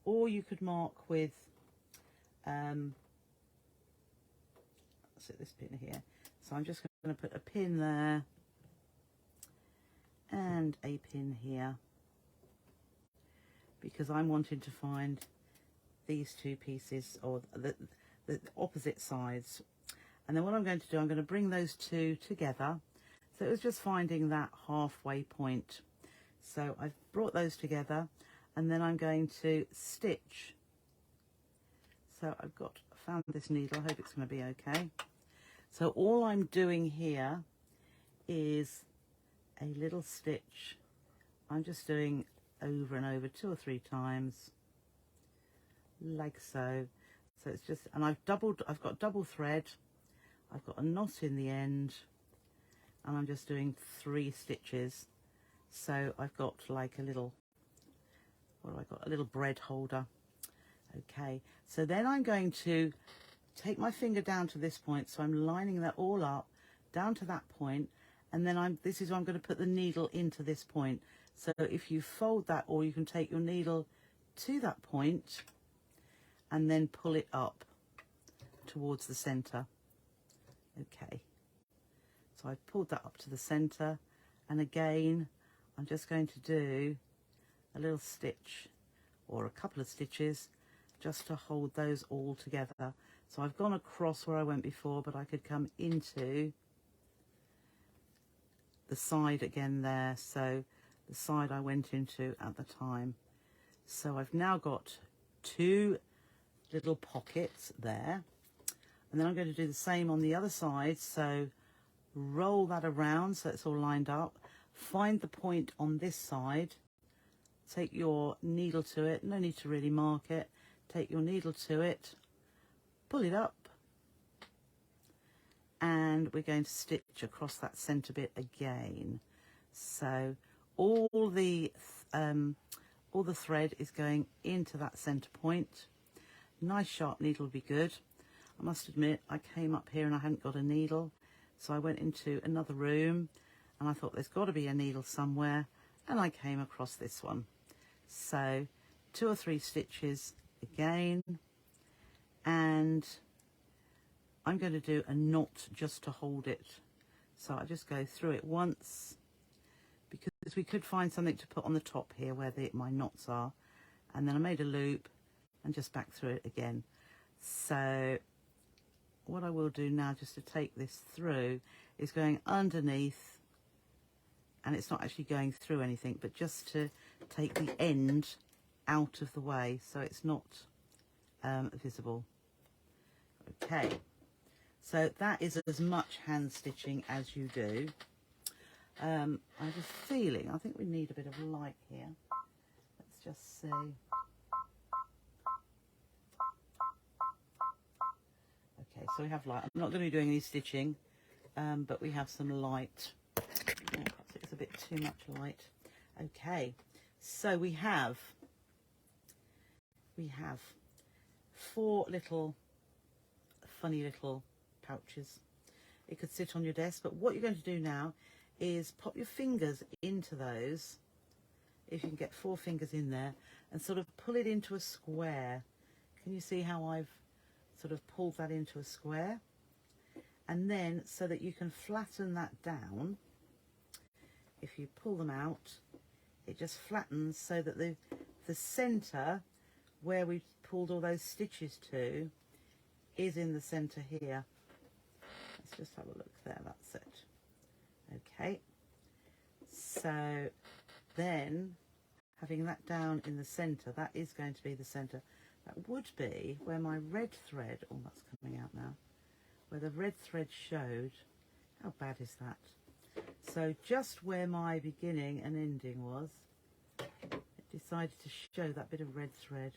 or you could mark with this pin here. So I'm just going to put a pin there and a pin here, because I'm wanting to find these two pieces, or the opposite sides. And then what I'm going to do, I'm going to bring those two together. So it was just finding that halfway point. So I've brought those together, and then I'm going to stitch. So I've found this needle. I hope it's going to be okay. So all I'm doing here is a little stitch. I'm just doing over and over 2 or 3 times, like so. So it's just, and I've got double thread, I've got a knot in the end, and I'm just doing 3 stitches. So I've got like a little, what have I got, a little bread holder. Okay, so then I'm going to take my finger down to this point, so I'm lining that all up down to that point, and then this is where I'm going to put the needle into this point. So if you fold that, or you can take your needle to that point and then pull it up towards the center. Okay, so I've pulled that up to the center, and again I'm just going to do a little stitch or a couple of stitches just to hold those all together. So I've gone across where I went before, but I could come into the side again there, so the side I went into at the time. So I've now got 2 little pockets there, and then I'm going to do the same on the other side. So roll that around so it's all lined up, find the point on this side, take your needle to it, no need to really mark it, take your needle to it, pull it up, and we're going to stitch across that center bit again. So all the thread is going into that center point. Nice sharp needle would be good. I must admit, I came up here and I hadn't got a needle, so I went into another room and I thought there's got to be a needle somewhere, and I came across this one. So 2 or 3 stitches again, and I'm going to do a knot just to hold it. So I just go through it once, because we could find something to put on the top here where my knots are, and then I made a loop and just back through it again. So what I will do now, just to take this through, is going underneath, and it's not actually going through anything, but just to take the end out of the way so it's not visible. Okay, so that is as much hand stitching as you do. I have a feeling, I think we need a bit of light here. Let's just see. Okay, so we have light. I'm not going to be doing any stitching, but we have some light. Oh, perhaps it's a bit too much light. Okay, so we have 4 little funny little pouches. It could sit on your desk, but what you're going to do now is pop your fingers into those, if you can get 4 fingers in there, and sort of pull it into a square. Can you see how I've sort of pulled that into a square? And then, so that you can flatten that down, if you pull them out, it just flattens so that the center where we pulled all those stitches to is in the center here. Let's just have a look there. That's it. Okay, so then having that down in the center, that is going to be the center. That would be where my red thread, oh, that's coming out now, where the red thread showed. How bad is that? So just where my beginning and ending was, it decided to show that bit of red thread.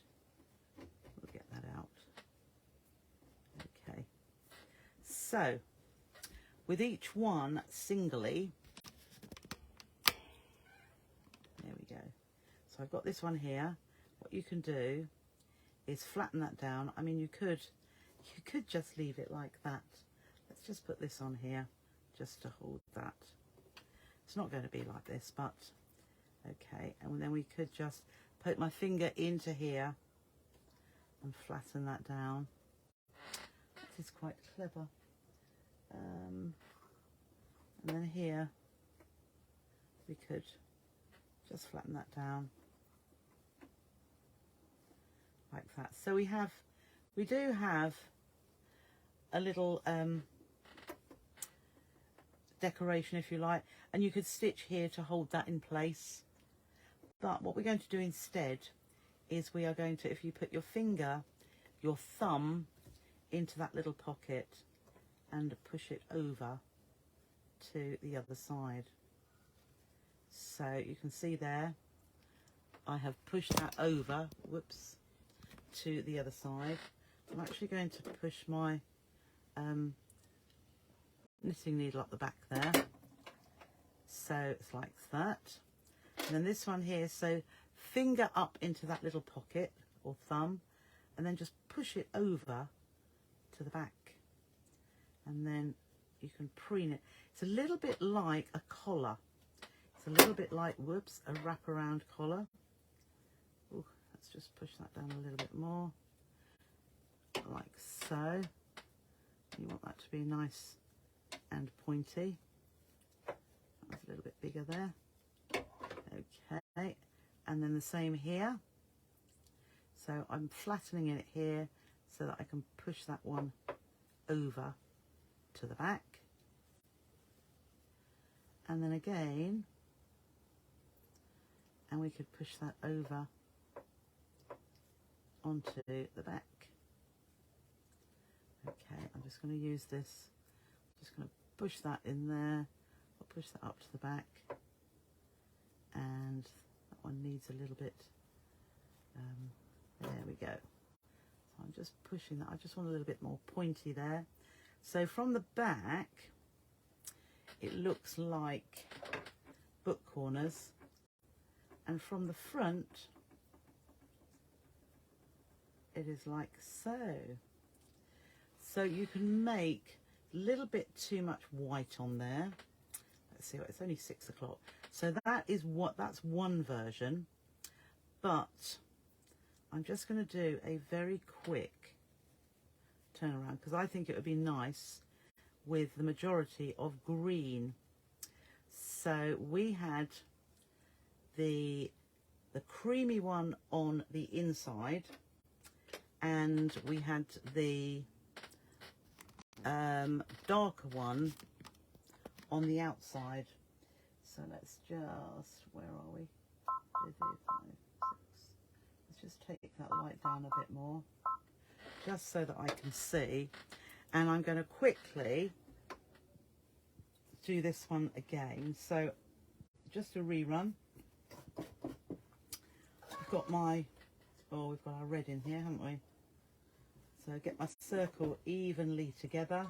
We'll get that out. Okay, so with each one singly, there we go. So I've got this one here. What you can do is flatten that down. I mean, you could just leave it like that. Let's just put this on here just to hold that. It's not going to be like this, but okay. And then we could just poke my finger into here and flatten that down. This is quite clever. And then here we could just flatten that down like that. So we do have a little decoration, if you like, and you could stitch here to hold that in place. But what we're going to do instead is we are going to, if you put your finger, your thumb into that little pocket and push it over to the other side. So you can see there, I have pushed that over, whoops, to the other side. I'm actually going to push my knitting needle up the back there. So it's like that. And then this one here, so finger up into that little pocket or thumb, and then just push it over to the back. And then you can preen it. It's a little bit like a collar. It's a little bit like, whoops, a wraparound collar. Ooh, let's just push that down a little bit more, like so. You want that to be nice and pointy. That's a little bit bigger there. Okay, and then the same here. So I'm flattening it here so that I can push that one over to the back. And then again, and we could push that over onto the back. Okay, I'm just going to use this. I'm just going to push that in there. I'll push that up to the back. And that one needs a little bit, there we go. So I'm just pushing that. I just want a little bit more pointy there. So from the back, it looks like book corners. And from the front, it is like so. So you can make a little bit too much white on there. Let's see, it's only 6 o'clock. So that's one version, but I'm just going to do a very quick turnaround because I think it would be nice with the majority of green. So we had the creamy one on the inside, and we had the darker one on the outside. So let's just, where are we? 2, 3, 5, 6. Let's just take that light down a bit more, just so that I can see. And I'm going to quickly do this one again. So just a rerun. I've got my, oh, we've got our red in here, haven't we? So get my circle evenly together,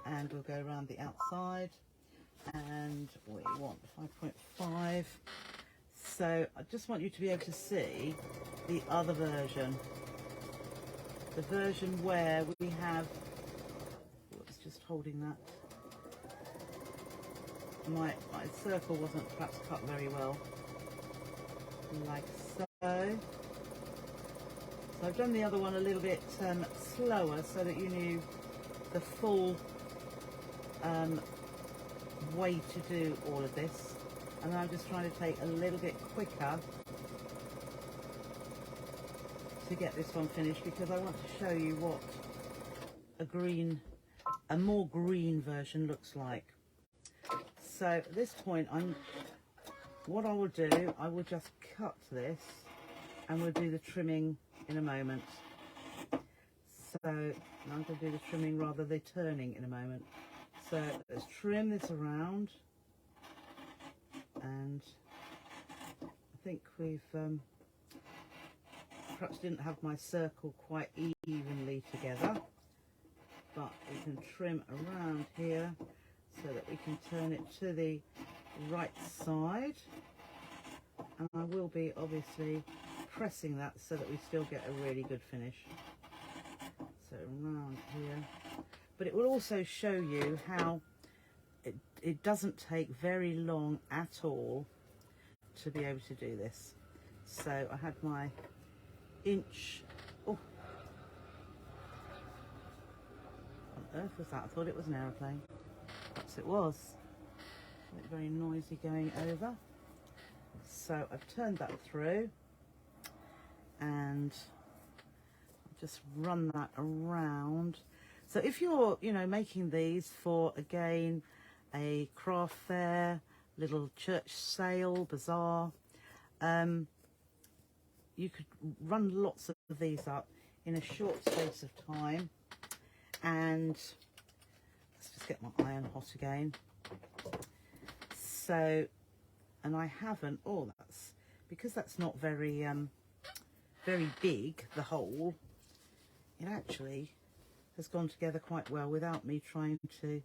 and we'll go around the outside, and we want 5.5. So I just want you to be able to see the other version, the version where we have, whoops, just holding that, my circle wasn't perhaps cut very well, like so. So I've done the other one a little bit slower so that you knew the full way to do all of this, and I'm just trying to take a little bit quicker to get this one finished, because I want to show you what a more green version looks like. So at this point, what I will do, I will just cut this, and we'll do the trimming in a moment. So I'm going to do the trimming rather than turning in a moment. So let's trim this around, and I think we've perhaps didn't have my circle quite evenly together, but we can trim around here so that we can turn it to the right side, and I will be obviously pressing that so that we still get a really good finish. So around here, but it will also show you how it doesn't take very long at all to be able to do this. So I had my inch, oh, what on earth was that? I thought it was an aeroplane. Perhaps it was. Very noisy going over. So I've turned that through, and I'll just run that around. So if you're, making these for, again, a craft fair, little church sale, bazaar, you could run lots of these up in a short space of time. And let's just get my iron hot again. So, and I haven't, oh, that's, because that's not very, very big, the hole, it actually has gone together quite well without me trying to,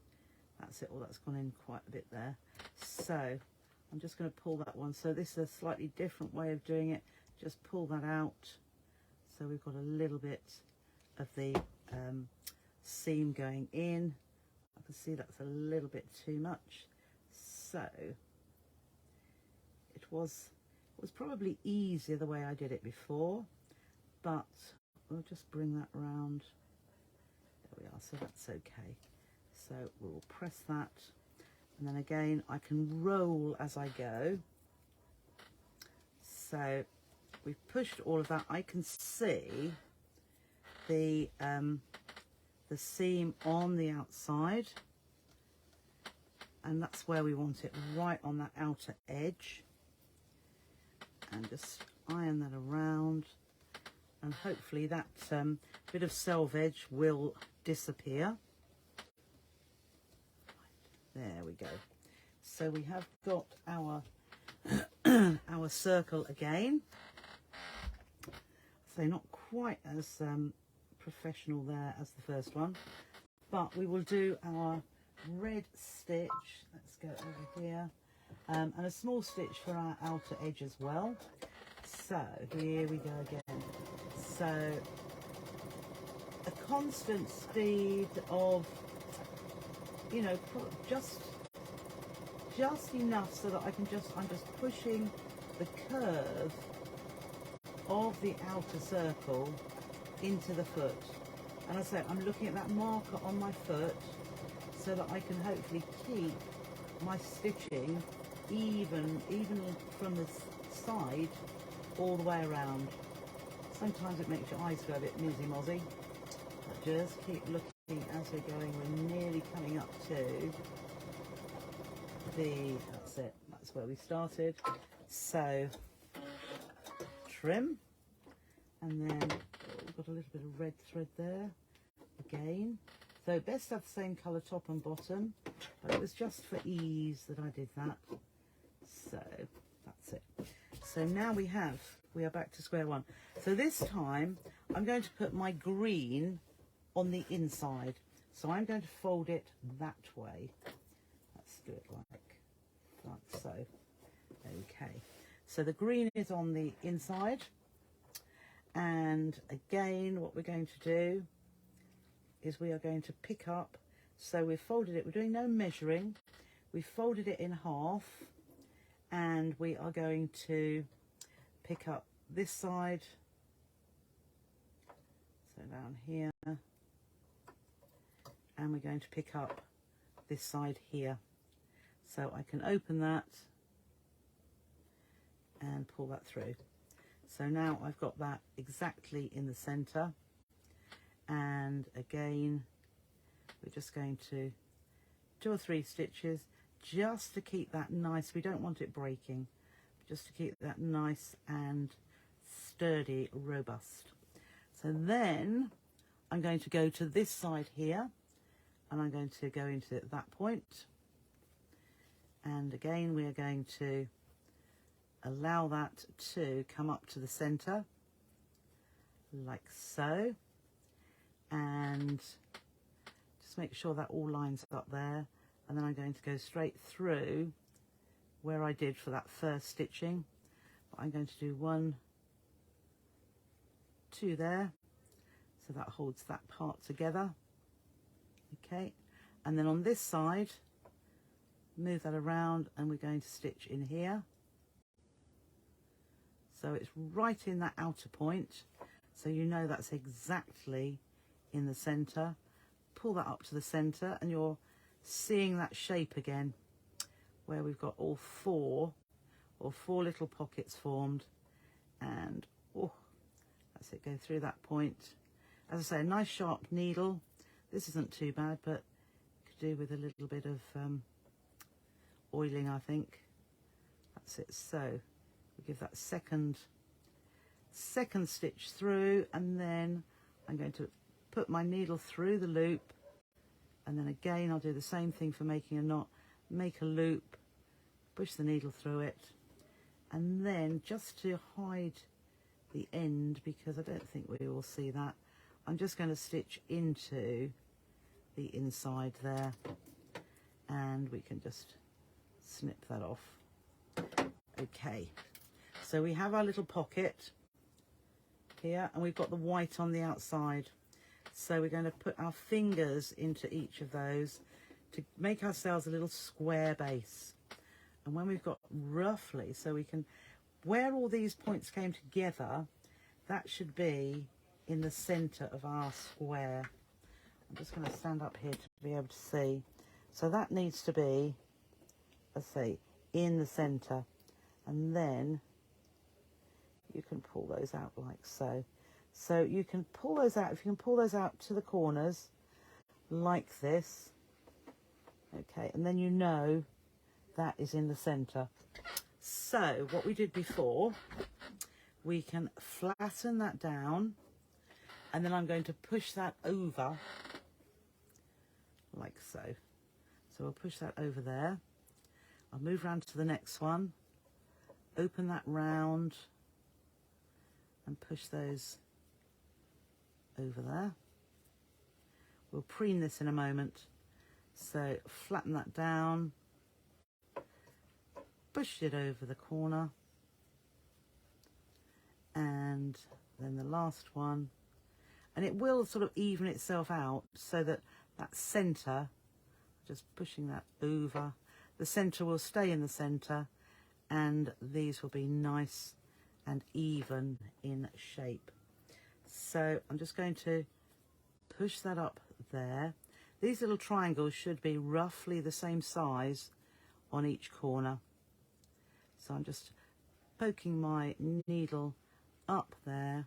that's it, well, that's gone in quite a bit there. So I'm just going to pull that one. So this is a slightly different way of doing it. Just pull that out. So we've got a little bit of the seam going in. I can see that's a little bit too much. So it was probably easier the way I did it before, but we'll just bring that round. There we are, so that's okay. So we'll press that, and then again I can roll as I go. So we've pushed all of that. I can see the seam on the outside, and that's where we want it, right on that outer edge, and just iron that around, and hopefully that bit of selvage will disappear. There we go. So we have got our our circle again. So not quite as professional there as the first one, but we will do our red stitch. Let's go over here, and a small stitch for our outer edge as well. So here we go again. So a constant speed of, you know, just enough so that I'm just pushing the curve of the outer circle into the foot. And I say I'm looking at that marker on my foot so that I can hopefully keep my stitching even from the side all the way around. Sometimes it makes your eyes go a bit mizzy-mozzy, but just keep looking as we're going. We're nearly coming up to that's it, that's where we started. So trim, and then we've got a little bit of red thread there again. So best to have the same colour top and bottom, but it was just for ease that I did that. So that's it. So now we are back to square one. So this time I'm going to put my green on the inside. So I'm going to fold it that way. Let's do it like so. Okay. So the green is on the inside. And again, what we're going to do is we are going to pick up. So we've folded it. We're doing no measuring. We folded it in half. And we are going to pick up this side, so down here, and we're going to pick up this side here. So I can open that and pull that through. So now I've got that exactly in the center, and again we're just going to 2 or 3 stitches just to keep that nice. We don't want it breaking, just to keep that nice and sturdy, robust. So then I'm going to go to this side here, and I'm going to go into that point, and again we are going to allow that to come up to the center like so, and just make sure that all lines up there. And then I'm going to go straight through where I did for that first stitching. But I'm going to do 1, 2 there, so that holds that part together. Okay, and then on this side, move that around, and we're going to stitch in here. So it's right in that outer point, so you know that's exactly in the center. Pull that up to the center, and you're seeing that shape again where we've got all 4 little pockets formed, and that's it, go through that point. As I say, a nice sharp needle. This isn't too bad, but could do with a little bit of oiling, I think. That's it. So we give that second stitch through, and then I'm going to put my needle through the loop. And then again, I'll do the same thing for making a knot. Make a loop, push the needle through it, and then just to hide the end, because I don't think we will see that, I'm just going to stitch into the inside there, and we can just snip that off. Okay, so we have our little pocket here, and we've got the white on the outside. So we're going to put our fingers into each of those to make ourselves a little square base. And when we've got roughly, so we can, where all these points came together, that should be in the center of our square. I'm just going to stand up here to be able to see. So that needs to be, let's see, in the center. And then you can pull those out like so. So you can pull those out, if you can pull those out to the corners like this, okay, and then you know that is in the center. So what we did before, we can flatten that down, and then I'm going to push that over like so. So we'll push that over there. I'll move round to the next one, open that round, and push those over there. We'll preen this in a moment. So flatten that down, push it over the corner, and then the last one. and it will sort of even itself out so that that centre, just pushing that over, the centre will stay in the centre, and these will be nice and even in shape. So I'm just going to push that up there. These little triangles should be roughly the same size on each corner. So I'm just poking my needle up there,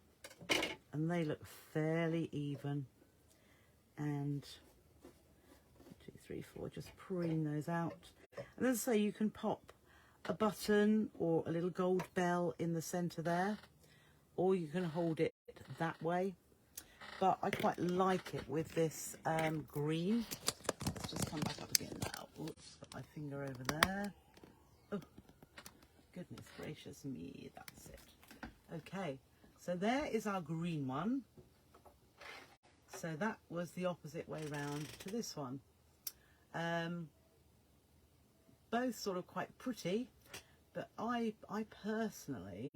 and they look fairly even. And 1, 2, 3, 4, just preen those out. And as I say, you can pop a button or a little gold bell in the centre there, or you can hold it that way. But I quite like it with this green. Let's just come back up again now. Oops, got my finger over there. Oh, goodness gracious me, that's it. Okay, so there is our green one. So that was the opposite way round to this one. Both sort of quite pretty, but I personally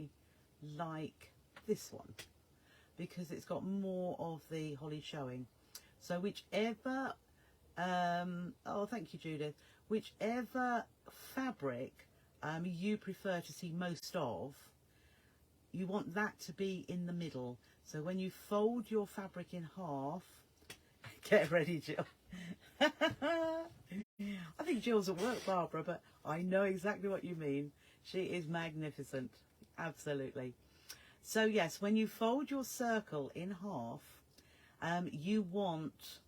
like this one because it's got more of the holly showing. So whichever, oh thank you Judith, whichever fabric you prefer to see most of, you want that to be in the middle. So when you fold your fabric in half, get ready Jill. I think Jill's at work, Barbara, but I know exactly what you mean. She is magnificent, absolutely. So yes, when you fold your circle in half, you want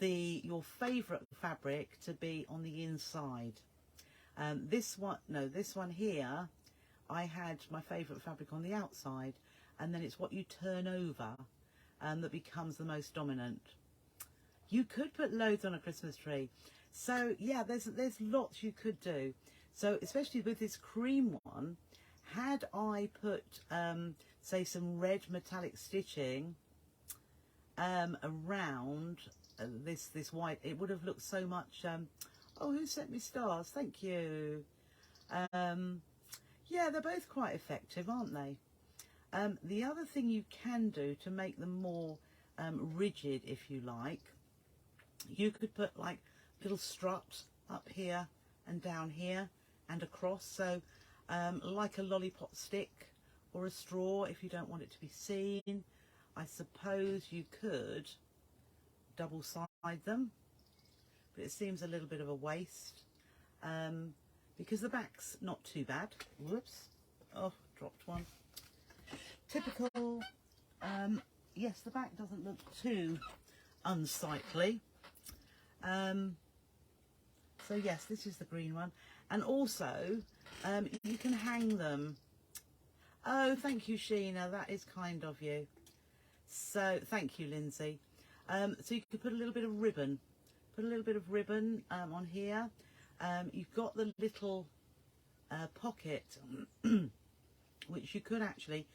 your favourite fabric to be on the inside. This one here, I had my favourite fabric on the outside, and then it's what you turn over that becomes the most dominant. You could put loads on a Christmas tree. So yeah, there's lots you could do. So especially with this cream one, had I put say some red metallic stitching around this white, it would have looked so much. Oh, who sent me stars? Thank you. Yeah, they're both quite effective, aren't they? The other thing you can do to make them more rigid, if you like, you could put like little strut up here and down here and across, so like a lollipop stick or a straw if you don't want it to be seen. I suppose you could double side them, but it seems a little bit of a waste because the back's not too bad. Whoops, oh, dropped one. Typical. Yes, the back doesn't look too unsightly. So yes, this is the green one, and also you can hang them. Oh, thank you, Sheena, that is kind of you. So thank you, Lindsay. So you could put a little bit of ribbon, on here. You've got the little pocket which you could actually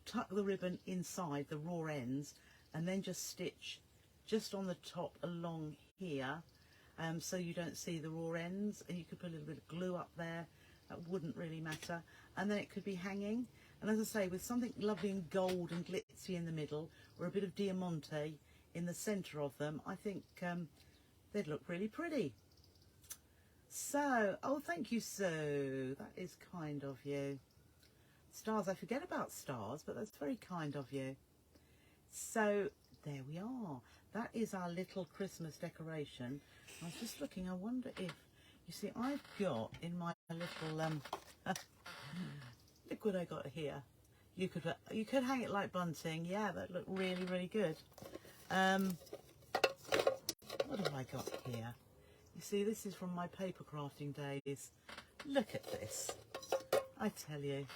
tuck the ribbon inside the raw ends and then just stitch just on the top along here, so you don't see the raw ends, and you could put a little bit of glue up there. That wouldn't really matter, and then it could be hanging. And as I say, with something lovely and gold and glitzy in the middle, or a bit of diamante in the centre of them, I think they'd look really pretty. So, oh, thank you, Sue. That is kind of you. Stars, I forget about stars, but that's very kind of you. So, there we are. That is our little Christmas decoration. I was just looking, I wonder if, you see, I've got in my little, look what I got here. You could hang it like bunting. Yeah, that looked really, really good. What have I got here? You see, this is from my paper crafting days. Look at this. I tell you.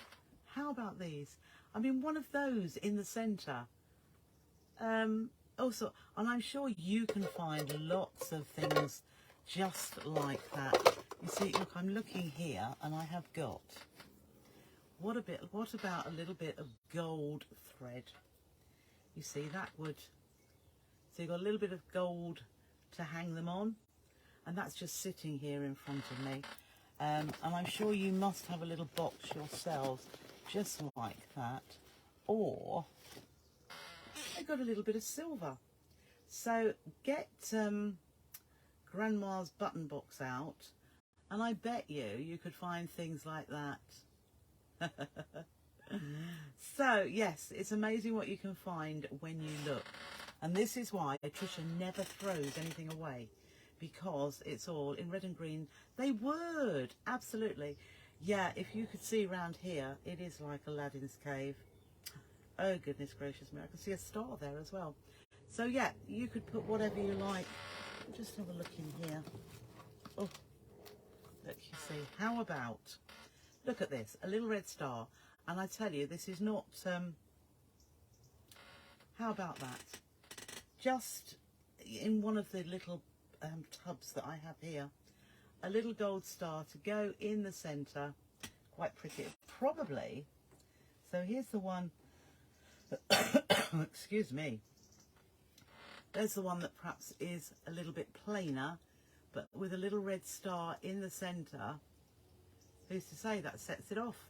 How about these? I mean, one of those in the centre. Also, and I'm sure you can find lots of things just like that. You see, look, I'm looking here, and I have got, what about a little bit of gold thread? You see, that would, so you've got a little bit of gold to hang them on, and that's just sitting here in front of me. And I'm sure you must have a little box yourselves just like that. Or, got a little bit of silver. So get Grandma's button box out, and I bet you could find things like that. So yes, it's amazing what you can find when you look. And this is why Trisha never throws anything away, because it's all in red and green. They would, absolutely. Yeah, if you could see around here, it is like Aladdin's cave. Oh, goodness gracious me. I can see a star there as well. So, yeah, you could put whatever you like. Just have a look in here. Oh, let you see. How about, look at this, a little red star. And I tell you, this is not, how about that? Just in one of the little tubs that I have here, a little gold star to go in the centre. Quite pretty, probably. So here's the one, excuse me. There's the one that perhaps is a little bit plainer, but with a little red star in the centre. Who's to say that sets it off?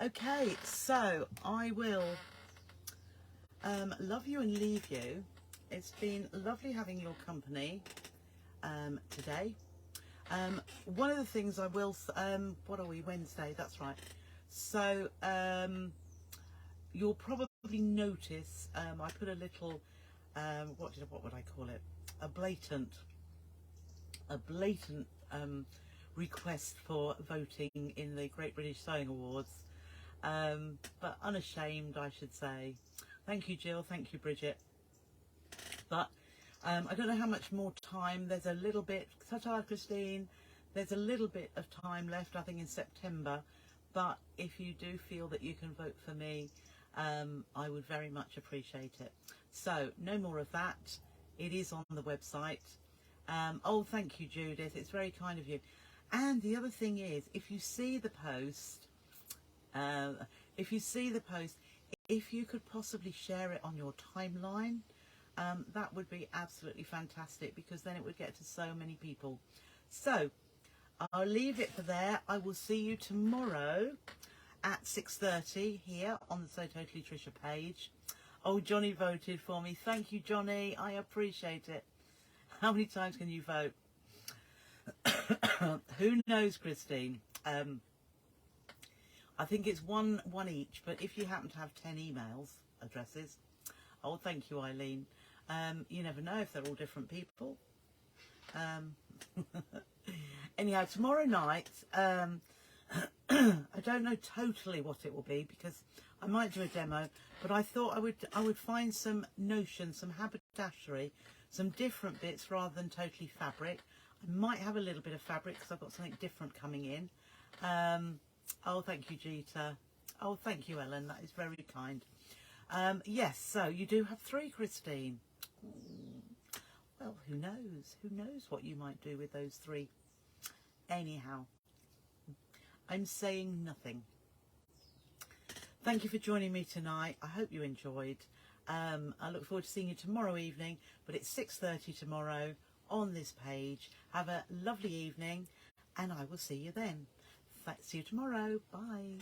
Okay, so I will love you and leave you. It's been lovely having your company today. One of the things I will, what are we, Wednesday, that's right. So you'll probably notice I put a little, what would I call it? A blatant request for voting in the Great British Sewing Awards, but unashamed, I should say. Thank you, Jill. Thank you, Bridget. But I don't know how much more time. There's a little bit. Ta-ta, Christine. There's a little bit of time left, I think, in September. But if you do feel that you can vote for me, I would very much appreciate it. So, no more of that. It is on the website. Oh, thank you, Judith. It's very kind of you. And the other thing is, if you see the post, if you could possibly share it on your timeline, that would be absolutely fantastic, because then it would get to so many people. So I'll leave it for there. I will see you tomorrow at 6:30 here on the So Totally Trisha page. Oh, Johnny voted for me. Thank you, Johnny. I appreciate it. How many times can you vote? Who knows, Christine? I think it's one each, but if you happen to have 10 emails addresses, oh, thank you, Eileen. You never know if they're all different people. Anyhow, tomorrow night, I don't know totally what it will be, because I might do a demo, but I thought I would find some notions, some haberdashery, some different bits rather than totally fabric. I might have a little bit of fabric because I've got something different coming in. Oh, thank you, Jeeta. Oh, thank you, Ellen. That is very kind. Yes, so you do have 3, Christine. Well, who knows? Who knows what you might do with those 3? Anyhow, I'm saying nothing. Thank you for joining me tonight. I hope you enjoyed. I look forward to seeing you tomorrow evening, but it's 6:30 tomorrow on this page. Have a lovely evening, and I will see you then. See you tomorrow. Bye.